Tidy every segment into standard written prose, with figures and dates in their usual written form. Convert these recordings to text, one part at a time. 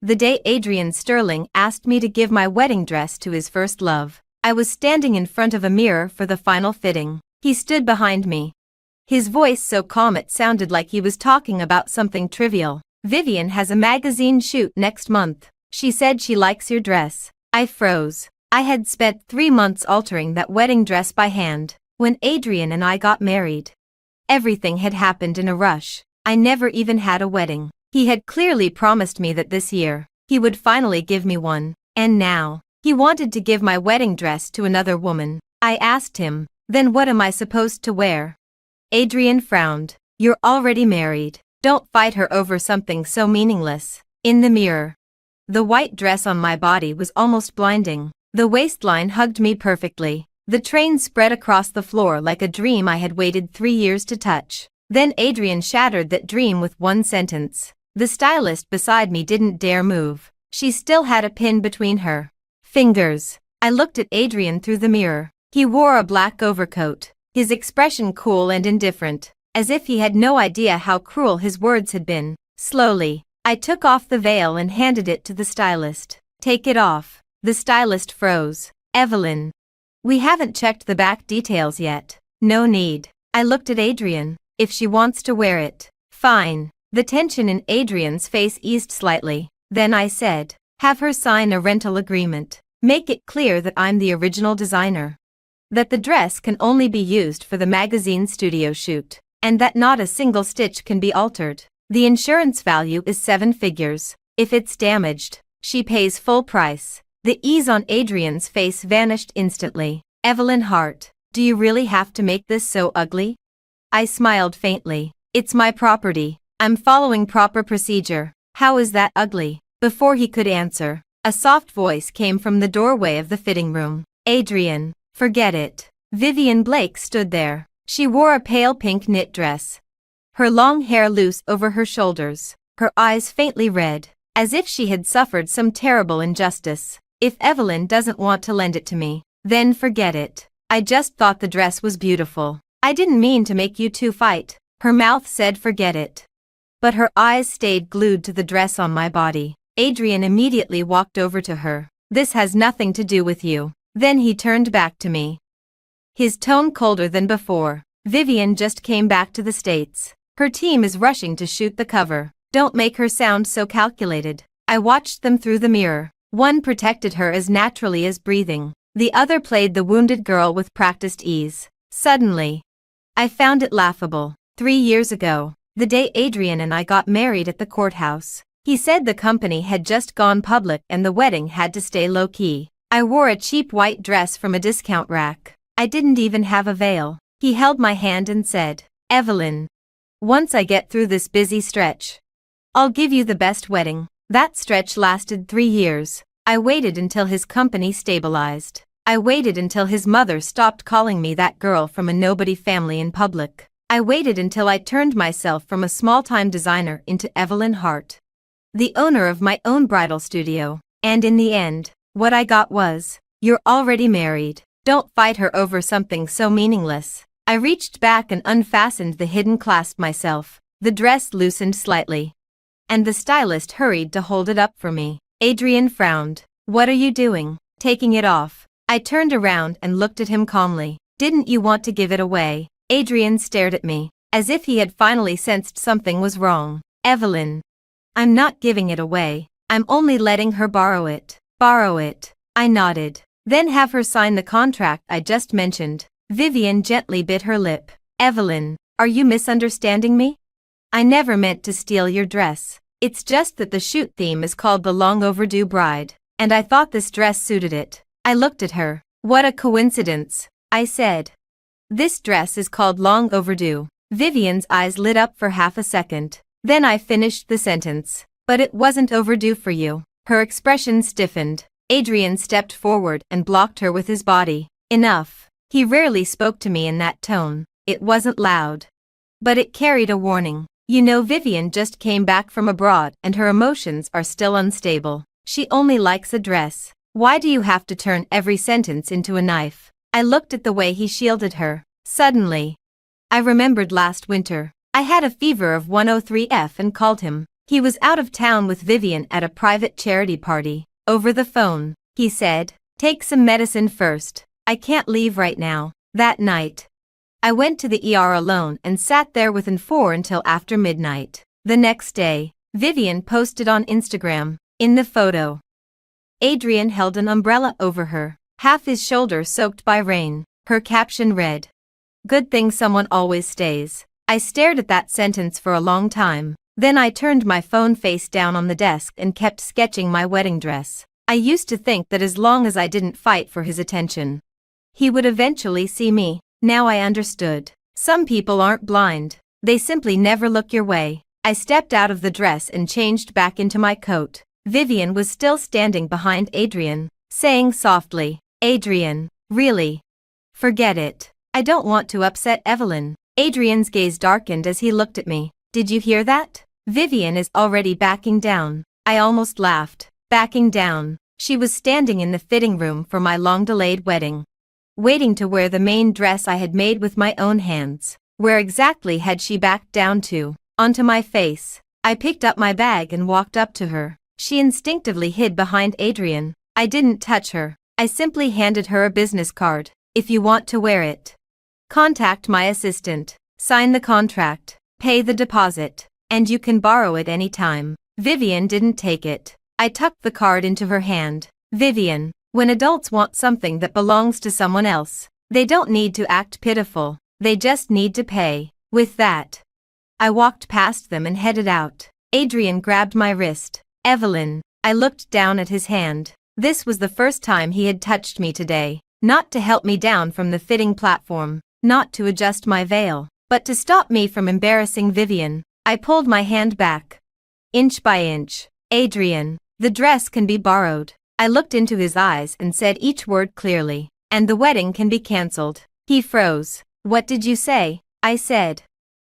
the day Adrian Sterling asked me to give my wedding dress to his first love. I was standing in front of a mirror for the final fitting. He stood behind me. His voice so calm it sounded like he was talking about something trivial. "Vivian has a magazine shoot next month. She said she likes your dress." I froze. I had spent 3 months altering that wedding dress by hand. When Adrian and I got married, everything had happened in a rush. I never even had a wedding. He had clearly promised me that this year, he would finally give me one. And now, he wanted to give my wedding dress to another woman. I asked him, "Then what am I supposed to wear?" Adrian frowned. "You're already married. Don't fight her over something so meaningless." In the mirror, the white dress on my body was almost blinding. The waistline hugged me perfectly. The train spread across the floor like a dream I had waited 3 years to touch. Then Adrian shattered that dream with one sentence. The stylist beside me didn't dare move. She still had a pin between her fingers. I looked at Adrian through the mirror. He wore a black overcoat, his expression cool and indifferent, as if he had no idea how cruel his words had been. Slowly, I took off the veil and handed it to the stylist. "Take it off." The stylist froze. "Evelyn, we haven't checked the back details yet." "No need." I looked at Adrian. "If she wants to wear it, fine." The tension in Adrian's face eased slightly. Then I said, "Have her sign a rental agreement. Make it clear that I'm the original designer. That the dress can only be used for the magazine studio shoot. And that not a single stitch can be altered. The insurance value is 7 figures. If it's damaged, she pays full price." The ease on Adrian's face vanished instantly. "Evelyn Hart, do you really have to make this so ugly?" I smiled faintly. "It's my property. I'm following proper procedure." "How is that ugly?" Before he could answer, a soft voice came from the doorway of the fitting room. "Adrian, forget it." Vivian Blake stood there. She wore a pale pink knit dress, her long hair loose over her shoulders, her eyes faintly red, as if she had suffered some terrible injustice. "If Evelyn doesn't want to lend it to me, then forget it. I just thought the dress was beautiful. I didn't mean to make you two fight." Her mouth said forget it, but her eyes stayed glued to the dress on my body. Adrian immediately walked over to her. "This has nothing to do with you." Then he turned back to me, his tone colder than before. "Vivian just came back to the States. Her team is rushing to shoot the cover. Don't make her sound so calculated." I watched them through the mirror. One protected her as naturally as breathing. The other played the wounded girl with practiced ease. Suddenly, I found it laughable. 3 years ago, the day Adrian and I got married at the courthouse, he said the company had just gone public and the wedding had to stay low-key. I wore a cheap white dress from a discount rack. I didn't even have a veil. He held my hand and said, "Evelyn, once I get through this busy stretch, I'll give you the best wedding." That stretch lasted 3 years. I waited until his company stabilized. I waited until his mother stopped calling me that girl from a nobody family in public. I waited until I turned myself from a small-time designer into Evelyn Hart, the owner of my own bridal studio. And in the end, what I got was, "You're already married. Don't fight her over something so meaningless." I reached back and unfastened the hidden clasp myself. The dress loosened slightly, and the stylist hurried to hold it up for me. Adrian frowned. "What are you doing?" "Taking it off." I turned around and looked at him calmly. "Didn't you want to give it away?" Adrian stared at me, as if he had finally sensed something was wrong. "Evelyn, I'm not giving it away. I'm only letting her borrow it." "Borrow it?" I nodded. "Then have her sign the contract I just mentioned." Vivian gently bit her lip. "Evelyn, are you misunderstanding me? I never meant to steal your dress. It's just that the shoot theme is called The Long Overdue Bride, and I thought this dress suited it." I looked at her. "What a coincidence," I said. "This dress is called Long Overdue." Vivian's eyes lit up for half a second. Then I finished the sentence. "But it wasn't overdue for you." Her expression stiffened. Adrian stepped forward and blocked her with his body. "Enough." He rarely spoke to me in that tone. It wasn't loud, but it carried a warning. "You know, Vivian just came back from abroad and her emotions are still unstable. She only likes a dress. Why do you have to turn every sentence into a knife?" I looked at the way he shielded her. Suddenly, I remembered last winter. I had a fever of 103F and called him. He was out of town with Vivian at a private charity party. Over the phone, he said, "Take some medicine first. I can't leave right now." That night, I went to the ER alone and sat there with N4 until after midnight. The next day, Vivian posted on Instagram. In the photo, Adrian held an umbrella over her, half his shoulder soaked by rain. Her caption read, "Good thing someone always stays." I stared at that sentence for a long time. Then I turned my phone face down on the desk and kept sketching my wedding dress. I used to think that as long as I didn't fight for his attention, he would eventually see me. Now I understood. Some people aren't blind. They simply never look your way. I stepped out of the dress and changed back into my coat. Vivian was still standing behind Adrian, saying softly, "Adrian, really? Forget it. I don't want to upset Evelyn." Adrian's gaze darkened as he looked at me. "Did you hear that? Vivian is already backing down." I almost laughed. Backing down. She was standing in the fitting room for my long-delayed wedding, waiting to wear the main dress I had made with my own hands. Where exactly had she backed down to? Onto my face. I picked up my bag and walked up to her. She instinctively hid behind Adrian. I didn't touch her. I simply handed her a business card. "If you want to wear it, contact my assistant, sign the contract, pay the deposit, and you can borrow it any time." Vivian didn't take it. I tucked the card into her hand. "Vivian, when adults want something that belongs to someone else, they don't need to act pitiful. They just need to pay." With that, I walked past them and headed out. Adrian grabbed my wrist. "Evelyn." I looked down at his hand. This was the first time he had touched me today. Not to help me down from the fitting platform, not to adjust my veil, but to stop me from embarrassing Vivian. I pulled my hand back, inch by inch. "Adrian, the dress can be borrowed." I looked into his eyes and said each word clearly. "And the wedding can be cancelled." He froze. "What did you say?" I said.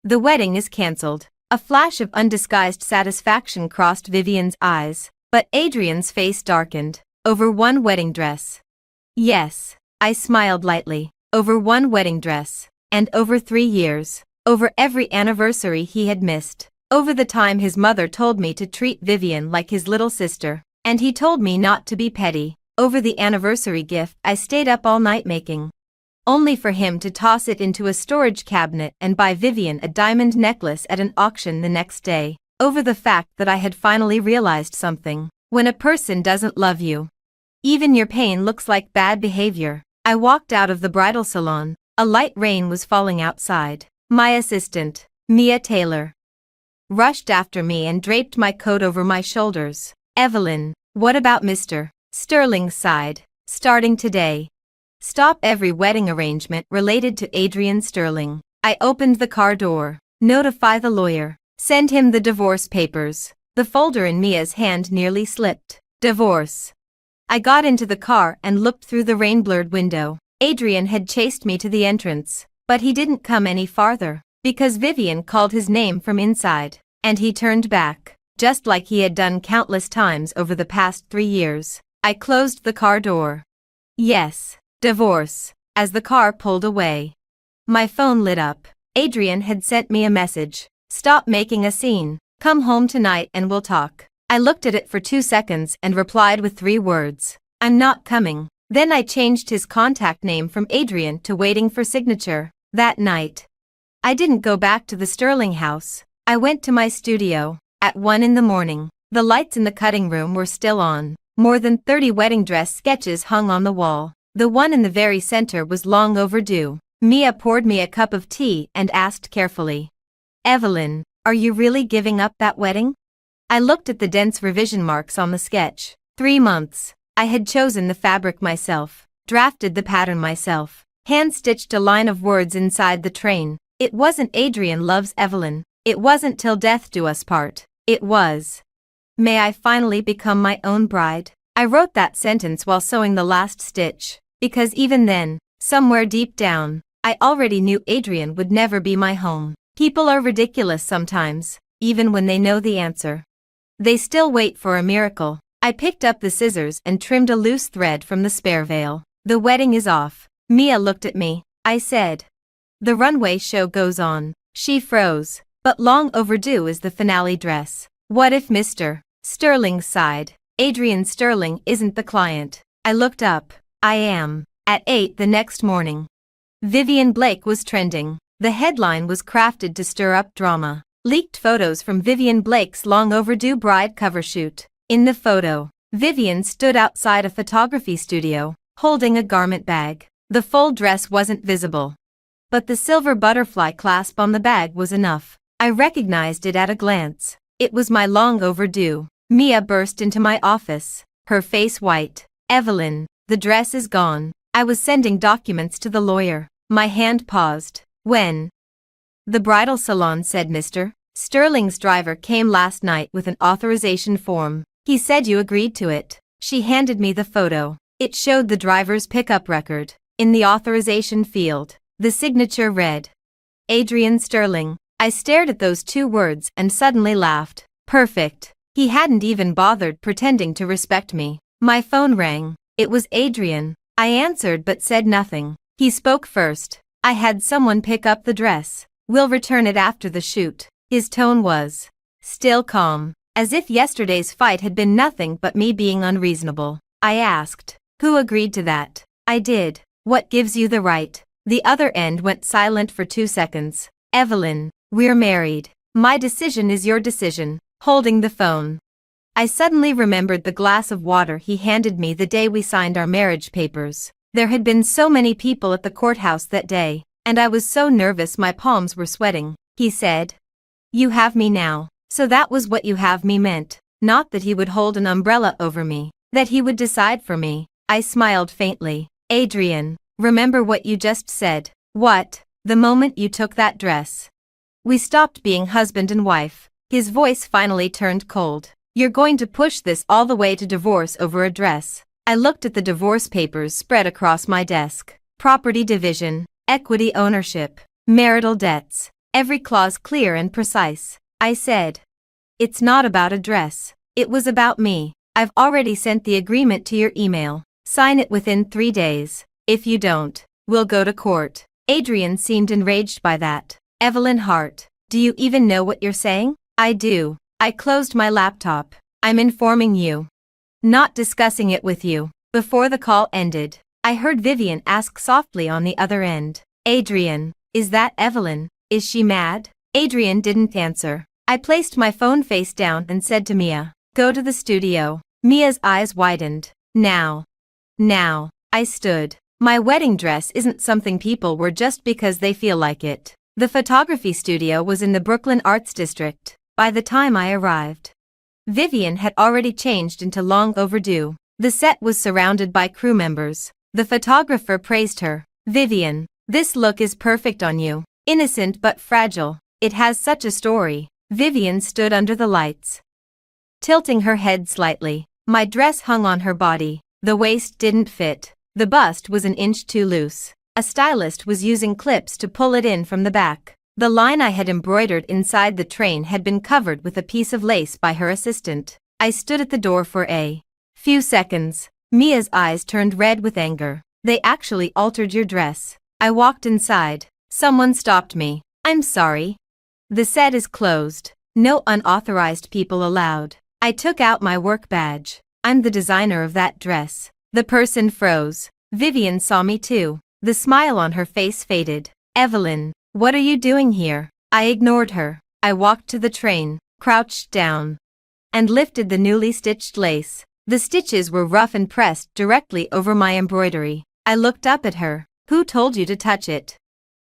"The wedding is cancelled." A flash of undisguised satisfaction crossed Vivian's eyes, but Adrian's face darkened. "Over one wedding dress?" "Yes." I smiled lightly. "Over one wedding dress. And over 3 years. Over every anniversary he had missed. Over the time his mother told me to treat Vivian like his little sister. And he told me not to be petty. Over the anniversary gift I stayed up all night making, only for him to toss it into a storage cabinet and buy Vivian a diamond necklace at an auction the next day. Over the fact that I had finally realized something. When a person doesn't love you, even your pain looks like bad behavior. I walked out of the bridal salon. A light rain was falling outside. My assistant, Mia Taylor, rushed after me and draped my coat over my shoulders. "Evelyn, what about Mr. Sterling's side? Starting today, stop every wedding arrangement related to Adrian Sterling." I opened the car door. "Notify the lawyer. Send him the divorce papers." The folder in Mia's hand nearly slipped. "Divorce." I got into the car and looked through the rain-blurred window. Adrian had chased me to the entrance, but he didn't come any farther, because Vivian called his name from inside, and he turned back, just like he had done countless times over the past 3 years. I closed the car door. "Yes, divorce." As the car pulled away, my phone lit up. Adrian had sent me a message. "Stop making a scene. Come home tonight and we'll talk." I looked at it for 2 seconds and replied with 3 words. "I'm not coming." Then I changed his contact name from Adrian to waiting for signature. That night, I didn't go back to the Sterling house. I went to my studio. At 1 in the morning, the lights in the cutting room were still on. More than 30 wedding dress sketches hung on the wall. The one in the very center was long overdue. Mia poured me a cup of tea and asked carefully, "Evelyn, are you really giving up that wedding?" I looked at the dense revision marks on the sketch. 3 months. I had chosen the fabric myself, drafted the pattern myself, hand-stitched a line of words inside the train. It wasn't "Adrian loves Evelyn." It wasn't "Till death do us part." It was, "May I finally become my own bride." I wrote that sentence while sewing the last stitch, because even then, somewhere deep down, I already knew Adrian would never be my home. People are ridiculous sometimes, even when they know the answer. They still wait for a miracle. I picked up the scissors and trimmed a loose thread from the spare veil. "The wedding is off." Mia looked at me. I said, "The runway show goes on." She froze. "But long overdue is the finale dress." What if Mr. Sterling sighed? Adrian Sterling isn't the client. I looked up. I am. At 8 the next morning. Vivian Blake was trending. The headline was crafted to stir up drama. Leaked photos from Vivian Blake's long-overdue bride cover shoot. In the photo, Vivian stood outside a photography studio, holding a garment bag. The full dress wasn't visible, but the silver butterfly clasp on the bag was enough. I recognized it at a glance. It was my long overdue. Mia burst into my office, her face white. Evelyn, the dress is gone. I was sending documents to the lawyer. My hand paused. When? The bridal salon said Mr. Sterling's driver came last night with an authorization form. He said you agreed to it. She handed me the photo. It showed the driver's pickup record. In the authorization field, the signature read, Adrian Sterling. I stared at those 2 words and suddenly laughed. Perfect. He hadn't even bothered pretending to respect me. My phone rang. It was Adrian. I answered but said nothing. He spoke first. I had someone pick up the dress. We'll return it after the shoot. His tone was still calm, as if yesterday's fight had been nothing but me being unreasonable. I asked, who agreed to that? I did. What gives you the right? The other end went silent for 2 seconds. Evelyn, we're married. My decision is your decision. Holding the phone, I suddenly remembered the glass of water he handed me the day we signed our marriage papers. There had been so many people at the courthouse that day, and I was so nervous my palms were sweating. He said, you have me now. So that was what you have me meant. Not that he would hold an umbrella over me, that he would decide for me. I smiled faintly. Adrian, remember what you just said. What? The moment you took that dress. We stopped being husband and wife. His voice finally turned cold. You're going to push this all the way to divorce over a dress. I looked at the divorce papers spread across my desk. Property division, equity ownership, marital debts. Every clause clear and precise. I said, it's not about a dress. It was about me. I've already sent the agreement to your email. Sign it within 3 days. If you don't, we'll go to court. Adrian seemed enraged by that. Evelyn Hart, do you even know what you're saying? I do. I closed my laptop. I'm informing you. Not discussing it with you. Before the call ended, I heard Vivian ask softly on the other end. Adrian, is that Evelyn? Is she mad? Adrian didn't answer. I placed my phone face down and said to Mia, go to the studio. Mia's eyes widened. Now. I stood. My wedding dress isn't something people wear just because they feel like it. The photography studio was in the Brooklyn Arts District. By the time I arrived, Vivian had already changed into long overdue. The set was surrounded by crew members. The photographer praised her. Vivian, this look is perfect on you. Innocent but fragile. It has such a story. Vivian stood under the lights, tilting her head slightly. My dress hung on her body. The waist didn't fit. The bust was an inch too loose. A stylist was using clips to pull it in from the back. The line I had embroidered inside the train had been covered with a piece of lace by her assistant. I stood at the door for a few seconds. Mia's eyes turned red with anger. They actually altered your dress. I walked inside. Someone stopped me. I'm sorry. The set is closed. No unauthorized people allowed. I took out my work badge. I'm the designer of that dress. The person froze. Vivian saw me too. The smile on her face faded. Evelyn, what are you doing here? I ignored her. I walked to the train, crouched down, and lifted the newly stitched lace. The stitches were rough and pressed directly over my embroidery. I looked up at her. Who told you to touch it?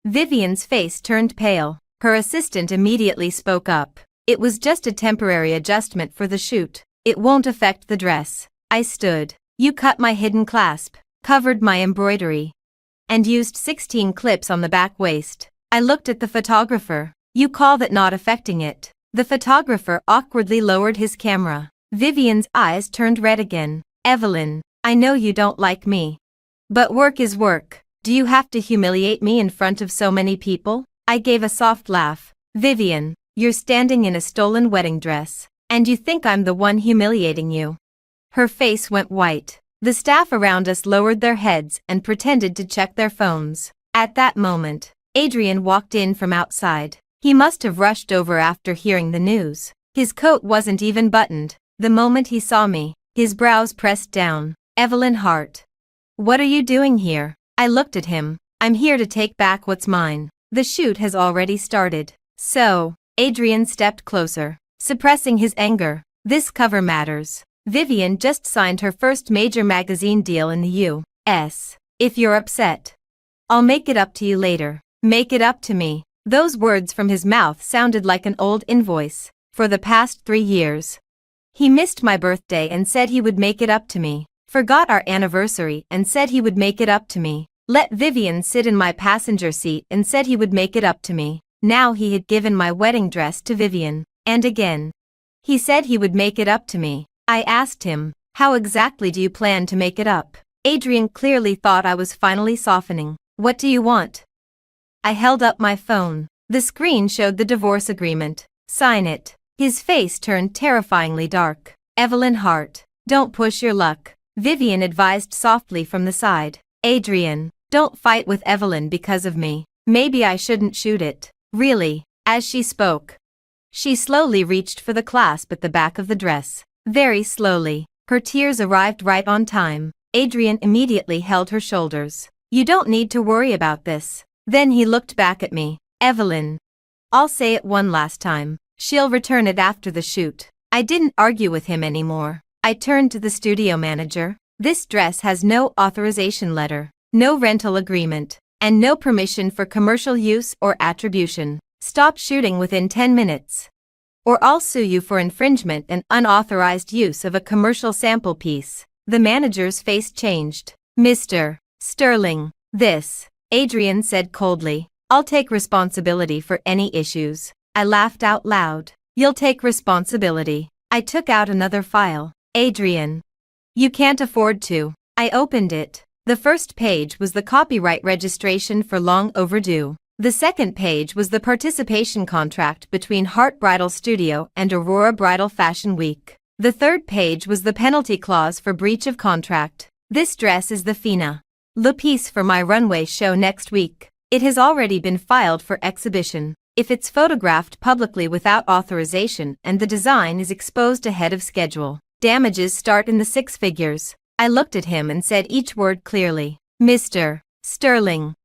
Vivian's face turned pale. Her assistant immediately spoke up. It was just a temporary adjustment for the shoot. It won't affect the dress. I stood. You cut my hidden clasp, covered my embroidery, and used 16 clips on the back waist. I looked at the photographer. You call that not affecting it? The photographer awkwardly lowered his camera. Vivian's eyes turned red again. Evelyn, I know you don't like me, but work is work. Do you have to humiliate me in front of so many people? I gave a soft laugh. Vivian, you're standing in a stolen wedding dress, and you think I'm the one humiliating you. Her face went white. The staff around us lowered their heads and pretended to check their phones. At that moment, Adrian walked in from outside. He must have rushed over after hearing the news. His coat wasn't even buttoned. The moment he saw me, his brows pressed down. Evelyn Hart. What are you doing here? I looked at him. I'm here to take back what's mine. The shoot has already started. So, Adrian stepped closer, suppressing his anger. This cover matters. Vivian just signed her first major magazine deal in the U.S. If you're upset, I'll make it up to you later. Make it up to me. Those words from his mouth sounded like an old invoice. For the past 3 years, he missed my birthday and said he would make it up to me. Forgot our anniversary and said he would make it up to me. Let Vivian sit in my passenger seat and said he would make it up to me. Now he had given my wedding dress to Vivian. And again, he said he would make it up to me. I asked him, how exactly do you plan to make it up? Adrian clearly thought I was finally softening. What do you want? I held up my phone. The screen showed the divorce agreement. Sign it. His face turned terrifyingly dark. Evelyn Hart. Don't push your luck, Vivian advised softly from the side. Adrian, don't fight with Evelyn because of me. Maybe I shouldn't shoot it. Really. As she spoke, she slowly reached for the clasp at the back of the dress. Very slowly. Her tears arrived right on time. Adrian immediately held her shoulders. You don't need to worry about this. Then he looked back at me. Evelyn. I'll say it one last time. She'll return it after the shoot. I didn't argue with him anymore. I turned to the studio manager. This dress has no authorization letter, no rental agreement, and no permission for commercial use or attribution. Stop shooting within 10 minutes. Or I'll sue you for infringement and unauthorized use of a commercial sample piece. The manager's face changed. Mr. Sterling, Adrian said coldly. I'll take responsibility for any issues. I laughed out loud. You'll take responsibility. I took out another file. Adrian. You can't afford to. I opened it. The first page was the copyright registration for Long Overdue. The second page was the participation contract between Heart Bridal Studio and Aurora Bridal Fashion Week. The third page was the penalty clause for breach of contract. This dress is the Fina Le piece for my runway show next week. It has already been filed for exhibition. If it's photographed publicly without authorization and the design is exposed ahead of schedule, damages start in the 6 figures. I looked at him and said each word clearly. Mr. Sterling.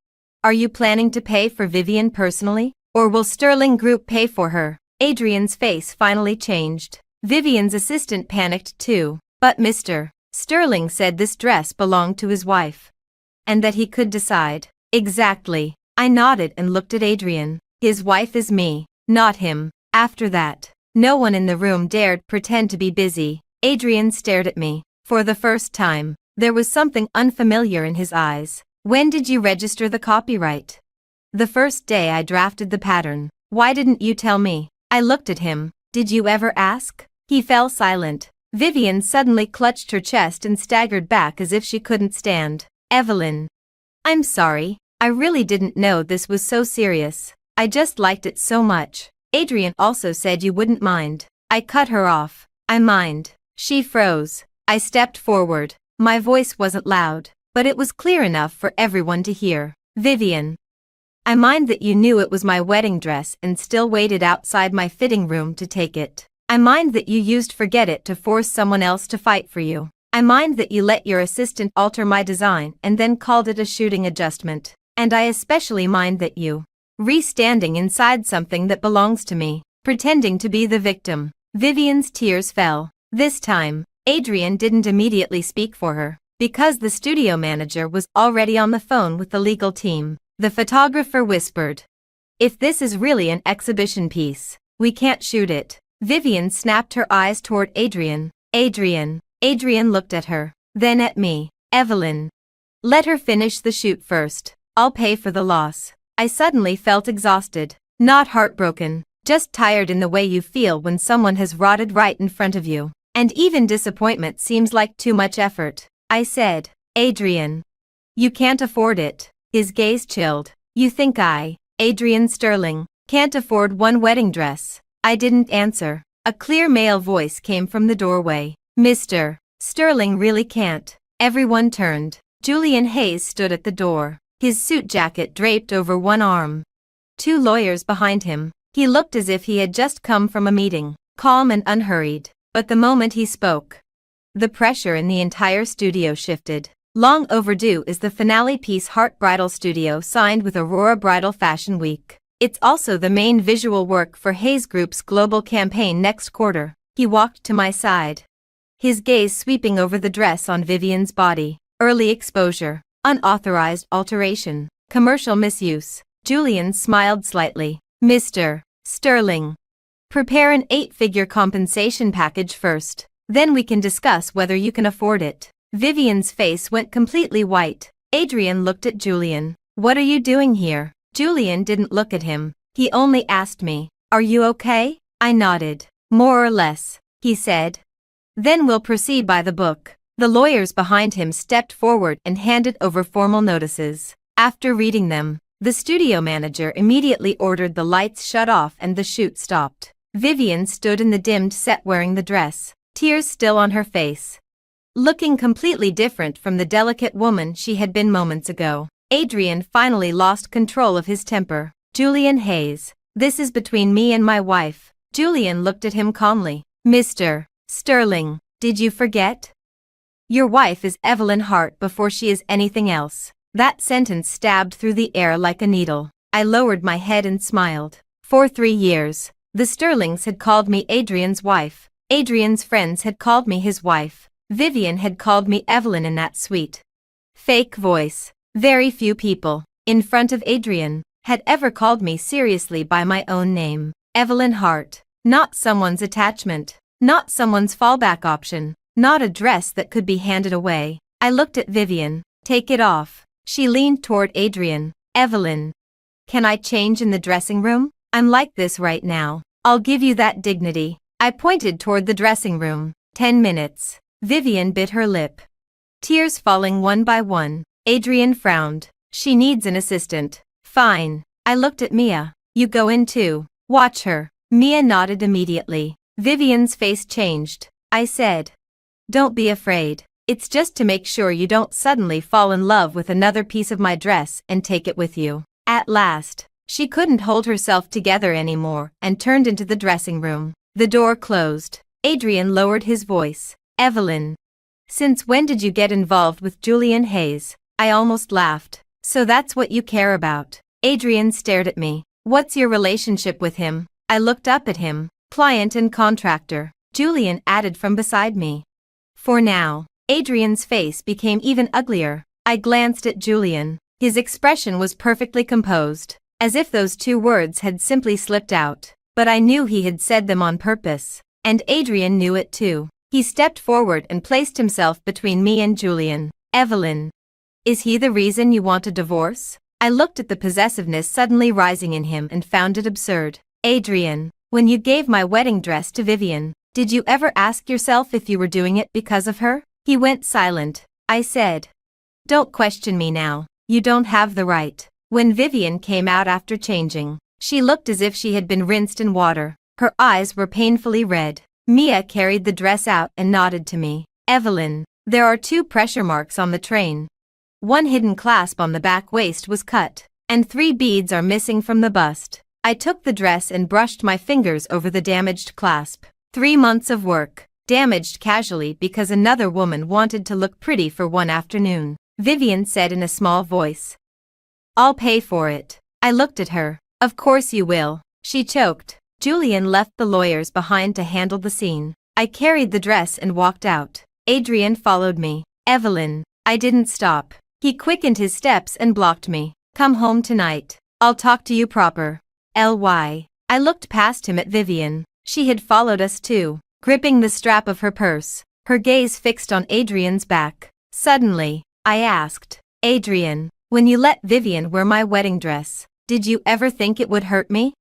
Are you planning to pay for Vivian personally? Or will Sterling Group pay for her? Adrian's face finally changed. Vivian's assistant panicked too. But Mr. Sterling said this dress belonged to his wife. And that he could decide. Exactly. I nodded and looked at Adrian. His wife is me, not him. After that, no one in the room dared pretend to be busy. Adrian stared at me. For the first time, there was something unfamiliar in his eyes. When did you register the copyright? The first day I drafted the pattern. Why didn't you tell me? I looked at him. Did you ever ask? He fell silent. Vivian suddenly clutched her chest and staggered back as if she couldn't stand. Evelyn. I'm sorry. I really didn't know this was so serious. I just liked it so much. Adrian also said you wouldn't mind. I cut her off. I mind. She froze. I stepped forward. My voice wasn't loud, but it was clear enough for everyone to hear. Vivian. I mind that you knew it was my wedding dress and still waited outside my fitting room to take it. I mind that you used Forget It to force someone else to fight for you. I mind that you let your assistant alter my design and then called it a shooting adjustment. And I especially mind that you standing inside something that belongs to me, pretending to be the victim. Vivian's tears fell. This time, Adrian didn't immediately speak for her, because the studio manager was already on the phone with the legal team. The photographer whispered, "If this is really an exhibition piece, we can't shoot it." Vivian snapped her eyes toward Adrian. Adrian looked at her, then at me. Evelyn. Let her finish the shoot first. I'll pay for the loss. I suddenly felt exhausted. Not heartbroken, just tired in the way you feel when someone has rotted right in front of you. And even disappointment seems like too much effort. I said, Adrian. You can't afford it. His gaze chilled. You think I, Adrian Sterling, can't afford one wedding dress? I didn't answer. A clear male voice came from the doorway. Mr. Sterling really can't. Everyone turned. Julian Hayes stood at the door, his suit jacket draped over one arm. 2 lawyers behind him. He looked as if he had just come from a meeting. calm and unhurried. But the moment he spoke, the pressure in the entire studio shifted. Long overdue is the finale piece Heart Bridal Studio signed with Aurora Bridal Fashion Week. It's also the main visual work for Hayes Group's global campaign next quarter. He walked to my side, his gaze sweeping over the dress on Vivian's body. Early exposure, unauthorized alteration, commercial misuse. Julian smiled slightly. Mr. Sterling, prepare an 8-figure compensation package first. Then we can discuss whether you can afford it. Vivian's face went completely white. Adrian looked at Julian. What are you doing here? Julian didn't look at him. He only asked me, are you okay? I nodded. More or less, he said. Then we'll proceed by the book. The lawyers behind him stepped forward and handed over formal notices. After reading them, the studio manager immediately ordered the lights shut off and the shoot stopped. Vivian stood in the dimmed set wearing the dress, tears still on her face, looking completely different from the delicate woman she had been moments ago. Adrian finally lost control of his temper. Julian Hayes, this is between me and my wife. Julian looked at him calmly. Mr. Sterling, did you forget? Your wife is Evelyn Hart before she is anything else. That sentence stabbed through the air like a needle. I lowered my head and smiled. For 3 years, the Sterlings had called me Adrian's wife. Adrian's friends had called me his wife. Vivian had called me Evelyn in that sweet, fake voice. Very few people, in front of Adrian, had ever called me seriously by my own name. Evelyn Hart. Not someone's attachment. Not someone's fallback option. Not a dress that could be handed away. I looked at Vivian. Take it off. She leaned toward Adrian. Evelyn, can I change in the dressing room? I'm like this right now. I'll give you that dignity. I pointed toward the dressing room. 10 minutes. Vivian bit her lip, tears falling one by one. Adrian frowned. She needs an assistant. Fine. I looked at Mia. You go in too. Watch her. Mia nodded immediately. Vivian's face changed. I said, don't be afraid. It's just to make sure you don't suddenly fall in love with another piece of my dress and take it with you. At last, she couldn't hold herself together anymore and turned into the dressing room. The door closed. Adrian lowered his voice. Evelyn, since when did you get involved with Julian Hayes? I almost laughed. So that's what you care about. Adrian stared at me. What's your relationship with him? I looked up at him. Client and contractor. Julian added from beside me. For now. Adrian's face became even uglier. I glanced at Julian. His expression was perfectly composed, as if those 2 words had simply slipped out. But I knew he had said them on purpose, and Adrian knew it too. He stepped forward and placed himself between me and Julian. Evelyn, is he the reason you want a divorce? I looked at the possessiveness suddenly rising in him and found it absurd. Adrian, when you gave my wedding dress to Vivian, did you ever ask yourself if you were doing it because of her? He went silent. I said, don't question me now. You don't have the right. When Vivian came out after changing, she looked as if she had been rinsed in water. Her eyes were painfully red. Mia carried the dress out and nodded to me. Evelyn, there are 2 pressure marks on the train. 1 hidden clasp on the back waist was cut, and 3 beads are missing from the bust. I took the dress and brushed my fingers over the damaged clasp. 3 months of work, damaged casually because another woman wanted to look pretty for one afternoon. Vivian said in a small voice. I'll pay for it. I looked at her. Of course you will. She choked. Julian left the lawyers behind to handle the scene. I carried the dress and walked out. Adrian followed me. Evelyn, I didn't stop. He quickened his steps and blocked me. Come home tonight. I'll talk to you proper. Ly. I looked past him at Vivian. She had followed us too, gripping the strap of her purse, her gaze fixed on Adrian's back. Suddenly, I asked, Adrian, when you let Vivian wear my wedding dress, did you ever think it would hurt me?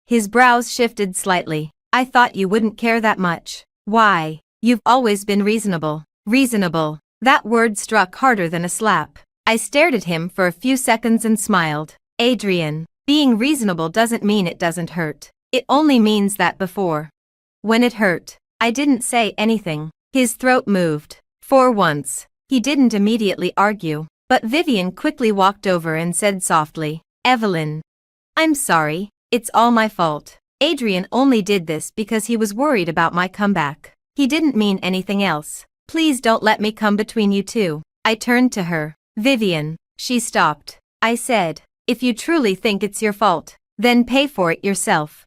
His brows shifted slightly. I thought you wouldn't care that much. Why? You've always been reasonable. Reasonable. That word struck harder than a slap. I stared at him for a few seconds and smiled. Adrian, being reasonable doesn't mean it doesn't hurt. It only means that before, when it hurt, I didn't say anything. His throat moved. For once, he didn't immediately argue, but Vivian quickly walked over and said softly, Evelyn, I'm sorry, it's all my fault. Adrian only did this because he was worried about my comeback. He didn't mean anything else. Please don't let me come between you two. I turned to her. Vivian. She stopped. I said, if you truly think it's your fault, then pay for it yourself.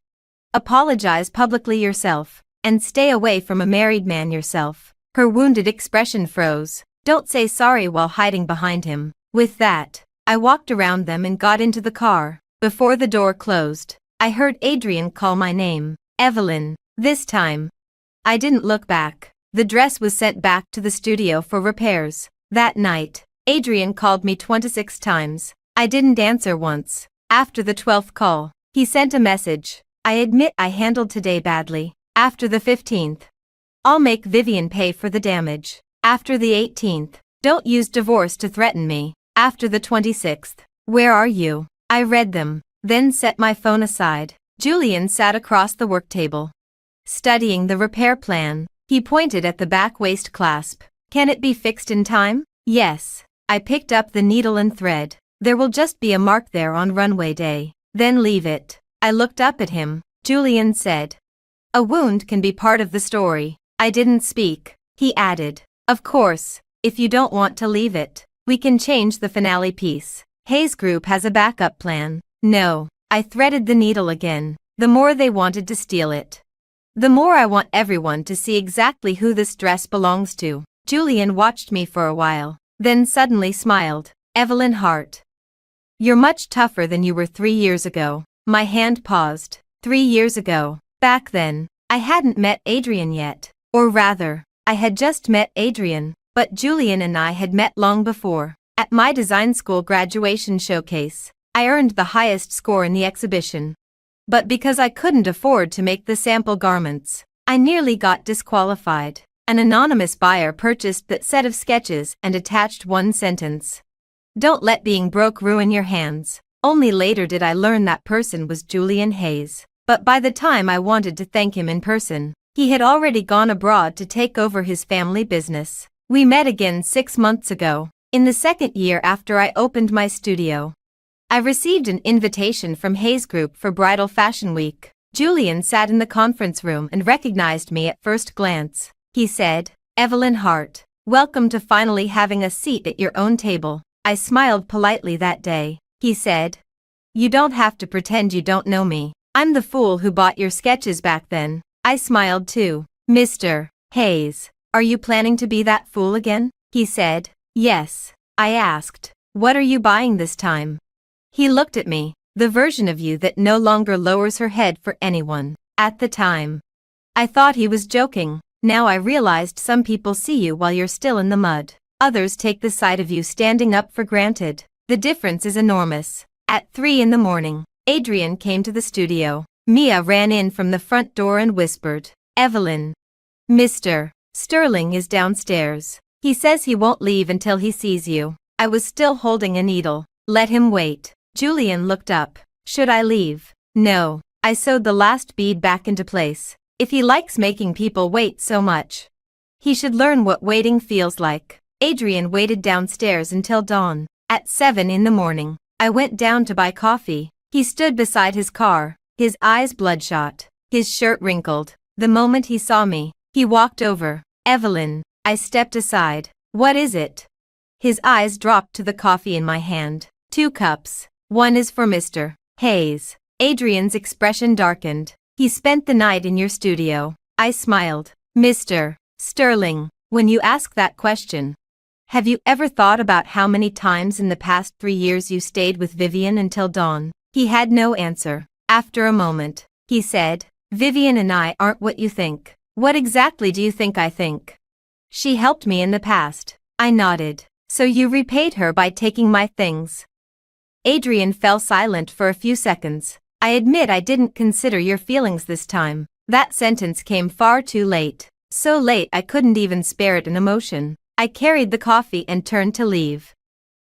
Apologize publicly yourself, and stay away from a married man yourself. Her wounded expression froze. Don't say sorry while hiding behind him. With that, I walked around them and got into the car. Before the door closed, I heard Adrian call my name. Evelyn. This time, I didn't look back. The dress was sent back to the studio for repairs. That night, Adrian called me 26 times. I didn't answer once. After the 12th call, he sent a message. I admit I handled today badly. After the 15th, I'll make Vivian pay for the damage. After the 18th, don't use divorce to threaten me. After the 26th, where are you? I read them, then set my phone aside. Julian sat across the work table, studying the repair plan. He pointed at the back waist clasp. Can it be fixed in time? Yes. I picked up the needle and thread. There will just be a mark there on runway day. Then leave it. I looked up at him. Julian said, a wound can be part of the story. I didn't speak. He added, of course, if you don't want to leave it, we can change the finale piece. Hayes Group has a backup plan. No. I threaded the needle again. The more they wanted to steal it, the more I want everyone to see exactly who this dress belongs to. Julian watched me for a while, then suddenly smiled. Evelyn Hart. You're much tougher than you were 3 years ago. My hand paused. 3 years ago. Back then, I hadn't met Adrian yet. Or rather, I had just met Adrian, but Julian and I had met long before. At my design school graduation showcase, I earned the highest score in the exhibition. But because I couldn't afford to make the sample garments, I nearly got disqualified. An anonymous buyer purchased that set of sketches and attached one sentence. Don't let being broke ruin your hands. Only later did I learn that person was Julian Hayes. But by the time I wanted to thank him in person, he had already gone abroad to take over his family business. We met again 6 months ago, in the second year after I opened my studio. I received an invitation from Hayes Group for Bridal Fashion Week. Julian sat in the conference room and recognized me at first glance. He said, Evelyn Hart, welcome to finally having a seat at your own table. I smiled politely that day. He said, you don't have to pretend you don't know me. I'm the fool who bought your sketches back then. I smiled too. Mr. Hayes, are you planning to be that fool again? He said, yes. I asked, what are you buying this time? He looked at me, the version of you that no longer lowers her head for anyone. At the time, I thought he was joking. Now I realized some people see you while you're still in the mud. Others take the sight of you standing up for granted. The difference is enormous. At 3 in the morning, Adrian came to the studio. Mia ran in from the front door and whispered, Evelyn, Mr. Sterling is downstairs. He says he won't leave until he sees you. I was still holding a needle. Let him wait. Julian looked up. Should I leave? No. I sewed the last bead back into place. If he likes making people wait so much, he should learn what waiting feels like. Adrian waited downstairs until dawn. At 7 in the morning, I went down to buy coffee. He stood beside his car, his eyes bloodshot, his shirt wrinkled. The moment he saw me, he walked over. Evelyn. I stepped aside. What is it? His eyes dropped to the coffee in my hand. 2 cups. One is for Mr. Hayes. Adrian's expression darkened. He spent the night in your studio. I smiled. Mr. Sterling, when you ask that question, have you ever thought about how many times in the past 3 years you stayed with Vivian until dawn? He had no answer. After a moment, he said, Vivian and I aren't what you think. What exactly do you think I think? She helped me in the past. I nodded. So you repaid her by taking my things? Adrian fell silent for a few seconds. I admit I didn't consider your feelings this time. That sentence came far too late. So late I couldn't even spare it an emotion. I carried the coffee and turned to leave.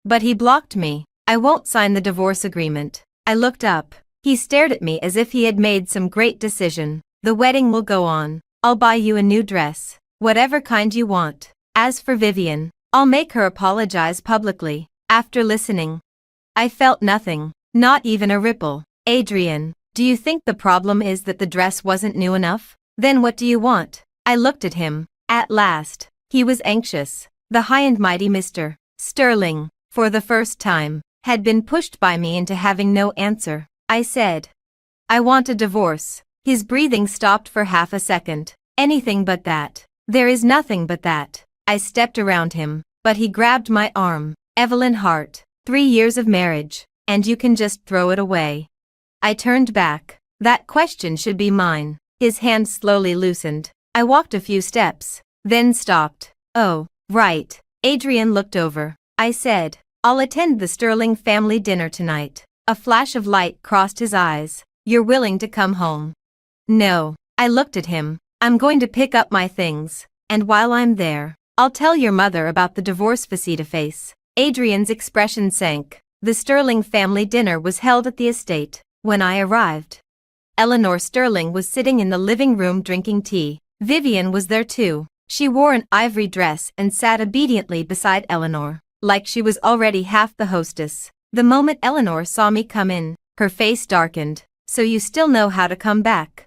But he blocked me. I won't sign the divorce agreement. I looked up. He stared at me as if he had made some great decision. The wedding will go on. I'll buy you a new dress. Whatever kind you want. As for Vivian, I'll make her apologize publicly. After listening, I felt nothing. Not even a ripple. Adrian, Do you think the problem is that the dress wasn't new enough? Then what do you want? I looked at him. At last. He was anxious. The high and mighty Mr. Sterling, for the first time, had been pushed by me into having no answer. I said, I want a divorce. His breathing stopped for half a second. Anything but that. There is nothing but that. I stepped around him, but he grabbed my arm. Evelyn Hart, 3 years of marriage, and you can just throw it away. I turned back. That question should be mine. His hand slowly loosened. I walked a few steps, then stopped. Oh, right. Adrian looked over. I said, I'll attend the Sterling family dinner tonight. A flash of light crossed his eyes. You're willing to come home? No. I looked at him. I'm going to pick up my things, and while I'm there, I'll tell your mother about the divorce face-to-face. Adrian's expression sank. The Sterling family dinner was held at the estate. When I arrived, Eleanor Sterling was sitting in the living room drinking tea. Vivian was there too. She wore an ivory dress and sat obediently beside Eleanor, like she was already half the hostess. The moment Eleanor saw me come in, her face darkened. So you still know how to come back?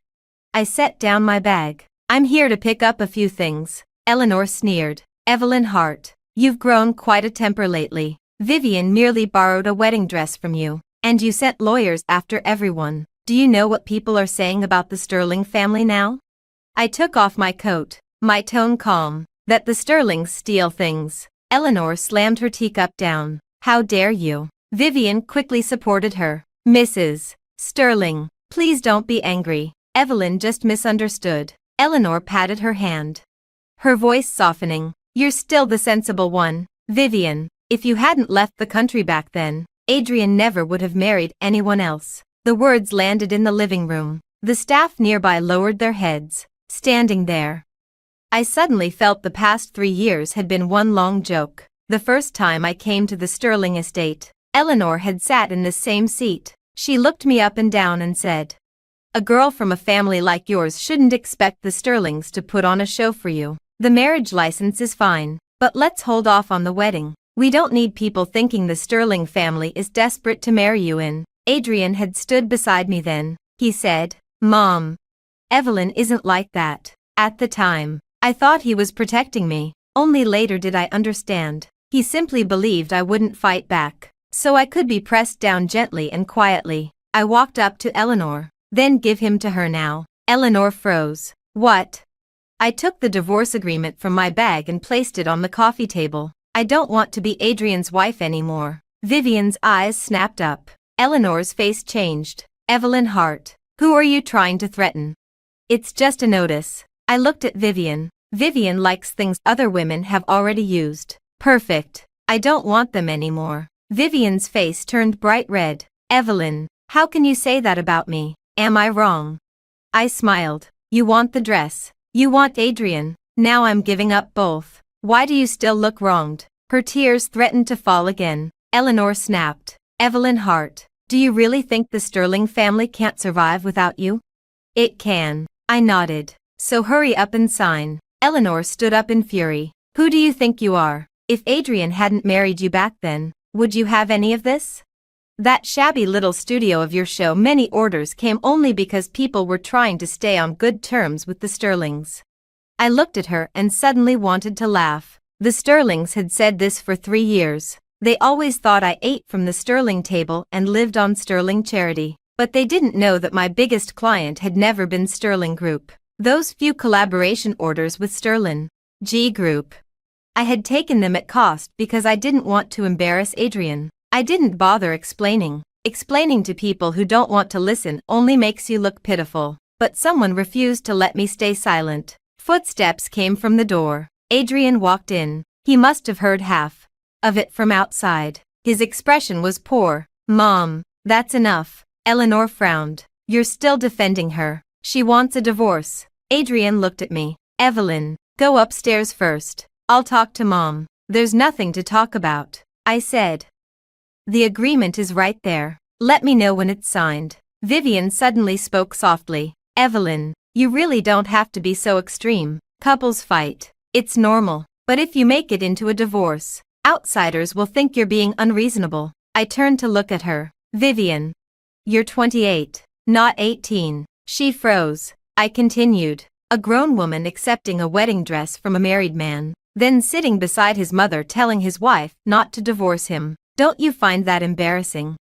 I set down my bag. I'm here to pick up a few things. Eleanor sneered. Evelyn Hart, you've grown quite a temper lately. Vivian merely borrowed a wedding dress from you, and you sent lawyers after everyone. Do you know what people are saying about the Sterling family now? I took off my coat, my tone calm. That the Sterlings steal things. Eleanor slammed her teacup down. How dare you? Vivian quickly supported her. Mrs. Sterling, please don't be angry. Evelyn just misunderstood. Eleanor patted her hand, her voice softening. You're still the sensible one, Vivian. If you hadn't left the country back then, Adrian never would have married anyone else. The words landed in the living room. The staff nearby lowered their heads, standing there. I suddenly felt the past 3 years had been one long joke. The first time I came to the Sterling estate, Eleanor had sat in the same seat. She looked me up and down and said, a girl from a family like yours shouldn't expect the Sterlings to put on a show for you. The marriage license is fine, but let's hold off on the wedding. We don't need people thinking the Sterling family is desperate to marry you in. Adrian had stood beside me then. He said, Mom, Evelyn isn't like that. At the time, I thought he was protecting me. Only later did I understand. He simply believed I wouldn't fight back, so I could be pressed down gently and quietly. I walked up to Eleanor. Then give him to her now. Eleanor froze. What? I took the divorce agreement from my bag and placed it on the coffee table. I don't want to be Adrian's wife anymore. Vivian's eyes snapped up. Eleanor's face changed. Evelyn Hart, who are you trying to threaten? It's just a notice. I looked at Vivian. Vivian likes things other women have already used. Perfect. I don't want them anymore. Vivian's face turned bright red. Evelyn, how can you say that about me? Am I wrong? I smiled. You want the dress. You want Adrian. Now I'm giving up both. Why do you still look wronged? Her tears threatened to fall again. Eleanor snapped. Evelyn Hart, do you really think the Sterling family can't survive without you? It can. I nodded. So hurry up and sign. Eleanor stood up in fury. Who do you think you are? If Adrian hadn't married you back then, would you have any of this? That shabby little studio of your show, many orders came only because people were trying to stay on good terms with the Sterlings. I looked at her and suddenly wanted to laugh. The Sterlings had said this for 3 years. They always thought I ate from the Sterling table and lived on Sterling charity. But they didn't know that my biggest client had never been Sterling Group. Those few collaboration orders with Sterling G Group. I had taken them at cost because I didn't want to embarrass Adrian. I didn't bother explaining. Explaining to people who don't want to listen only makes you look pitiful. But someone refused to let me stay silent. Footsteps came from the door. Adrian walked in. He must have heard half of it from outside. His expression was poor. Mom, that's enough. Eleanor frowned. You're still defending her. She wants a divorce. Adrian looked at me. Evelyn, go upstairs first. I'll talk to Mom. There's nothing to talk about, I said. The agreement is right there. Let me know when it's signed. Vivian suddenly spoke softly. Evelyn, you really don't have to be so extreme. Couples fight. It's normal. But if you make it into a divorce, outsiders will think you're being unreasonable. I turned to look at her. Vivian, you're 28. Not 18. She froze. I continued. A grown woman accepting a wedding dress from a married man, then sitting beside his mother telling his wife not to divorce him. Don't you find that embarrassing?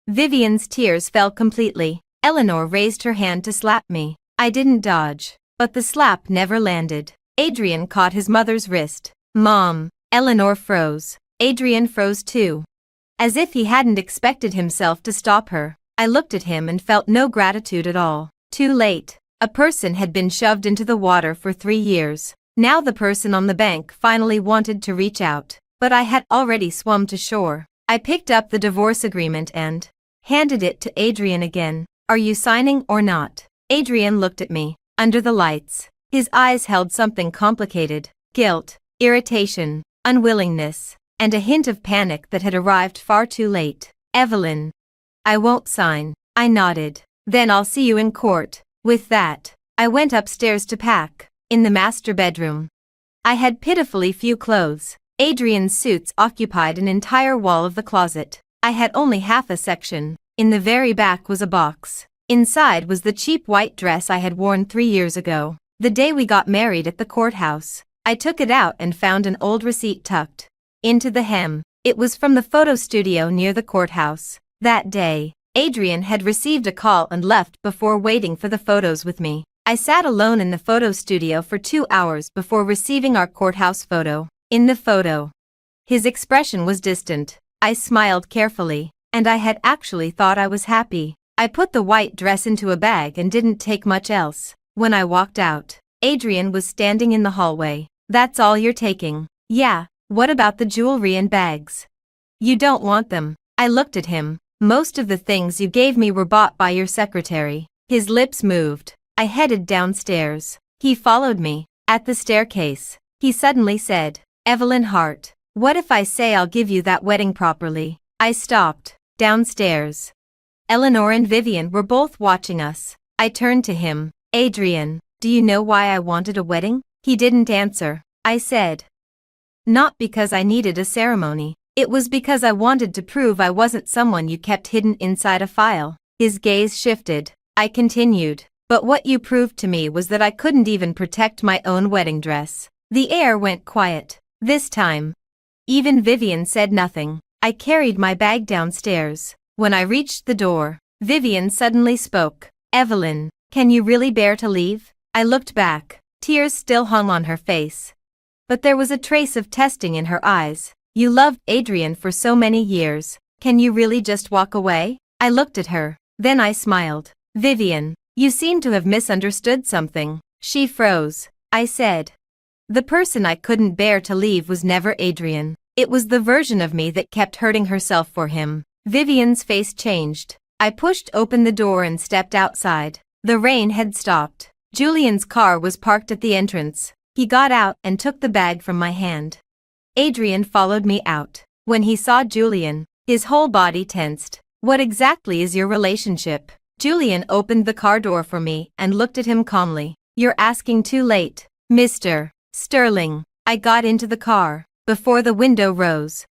Vivian's tears fell completely. Eleanor raised her hand to slap me. I didn't dodge, but the slap never landed. Adrian caught his mother's wrist. Mom. Eleanor froze. Adrian froze too. As if he hadn't expected himself to stop her. I looked at him and felt no gratitude at all. Too late. A person had been shoved into the water for 3 years. Now the person on the bank finally wanted to reach out, but I had already swum to shore. I picked up the divorce agreement and handed it to Adrian again. Are you signing or not? Adrian looked at me. Under the lights, his eyes held something complicated. Guilt, irritation, unwillingness, and a hint of panic that had arrived far too late. Evelyn. I won't sign. I nodded. Then I'll see you in court. With that, I went upstairs to pack. In the master bedroom, I had pitifully few clothes. Adrian's suits occupied an entire wall of the closet. I had only half a section. In the very back was a box. Inside was the cheap white dress I had worn 3 years ago, the day we got married at the courthouse. I took it out and found an old receipt tucked into the hem. It was from the photo studio near the courthouse. That day, Adrian had received a call and left before waiting for the photos with me. I sat alone in the photo studio for 2 hours before receiving our courthouse photo. In the photo, his expression was distant. I smiled carefully, and I had actually thought I was happy. I put the white dress into a bag and didn't take much else. When I walked out, Adrian was standing in the hallway. That's all you're taking? Yeah. What about the jewelry and bags? You don't want them. I looked at him. Most of the things you gave me were bought by your secretary. His lips moved. I headed downstairs. He followed me. At the staircase, he suddenly said, Evelyn Hart, what if I say I'll give you that wedding properly? I stopped. Downstairs, Eleanor and Vivian were both watching us. I turned to him. Adrian, do you know why I wanted a wedding? He didn't answer. I said, not because I needed a ceremony. It was because I wanted to prove I wasn't someone you kept hidden inside a file. His gaze shifted. I continued. But what you proved to me was that I couldn't even protect my own wedding dress. The air went quiet. This time, even Vivian said nothing. I carried my bag downstairs. When I reached the door, Vivian suddenly spoke. Evelyn, can you really bear to leave? I looked back. Tears still hung on her face, but there was a trace of testing in her eyes. You loved Adrian for so many years. Can you really just walk away? I looked at her. Then I smiled. Vivian, you seem to have misunderstood something. She froze. I said, the person I couldn't bear to leave was never Adrian. It was the version of me that kept hurting herself for him. Vivian's face changed. I pushed open the door and stepped outside. The rain had stopped. Julian's car was parked at the entrance. He got out and took the bag from my hand. Adrian followed me out. When he saw Julian, his whole body tensed. What exactly is your relationship? Julian opened the car door for me and looked at him calmly. You're asking too late, Mr. Sterling. I got into the car. Before the window rose,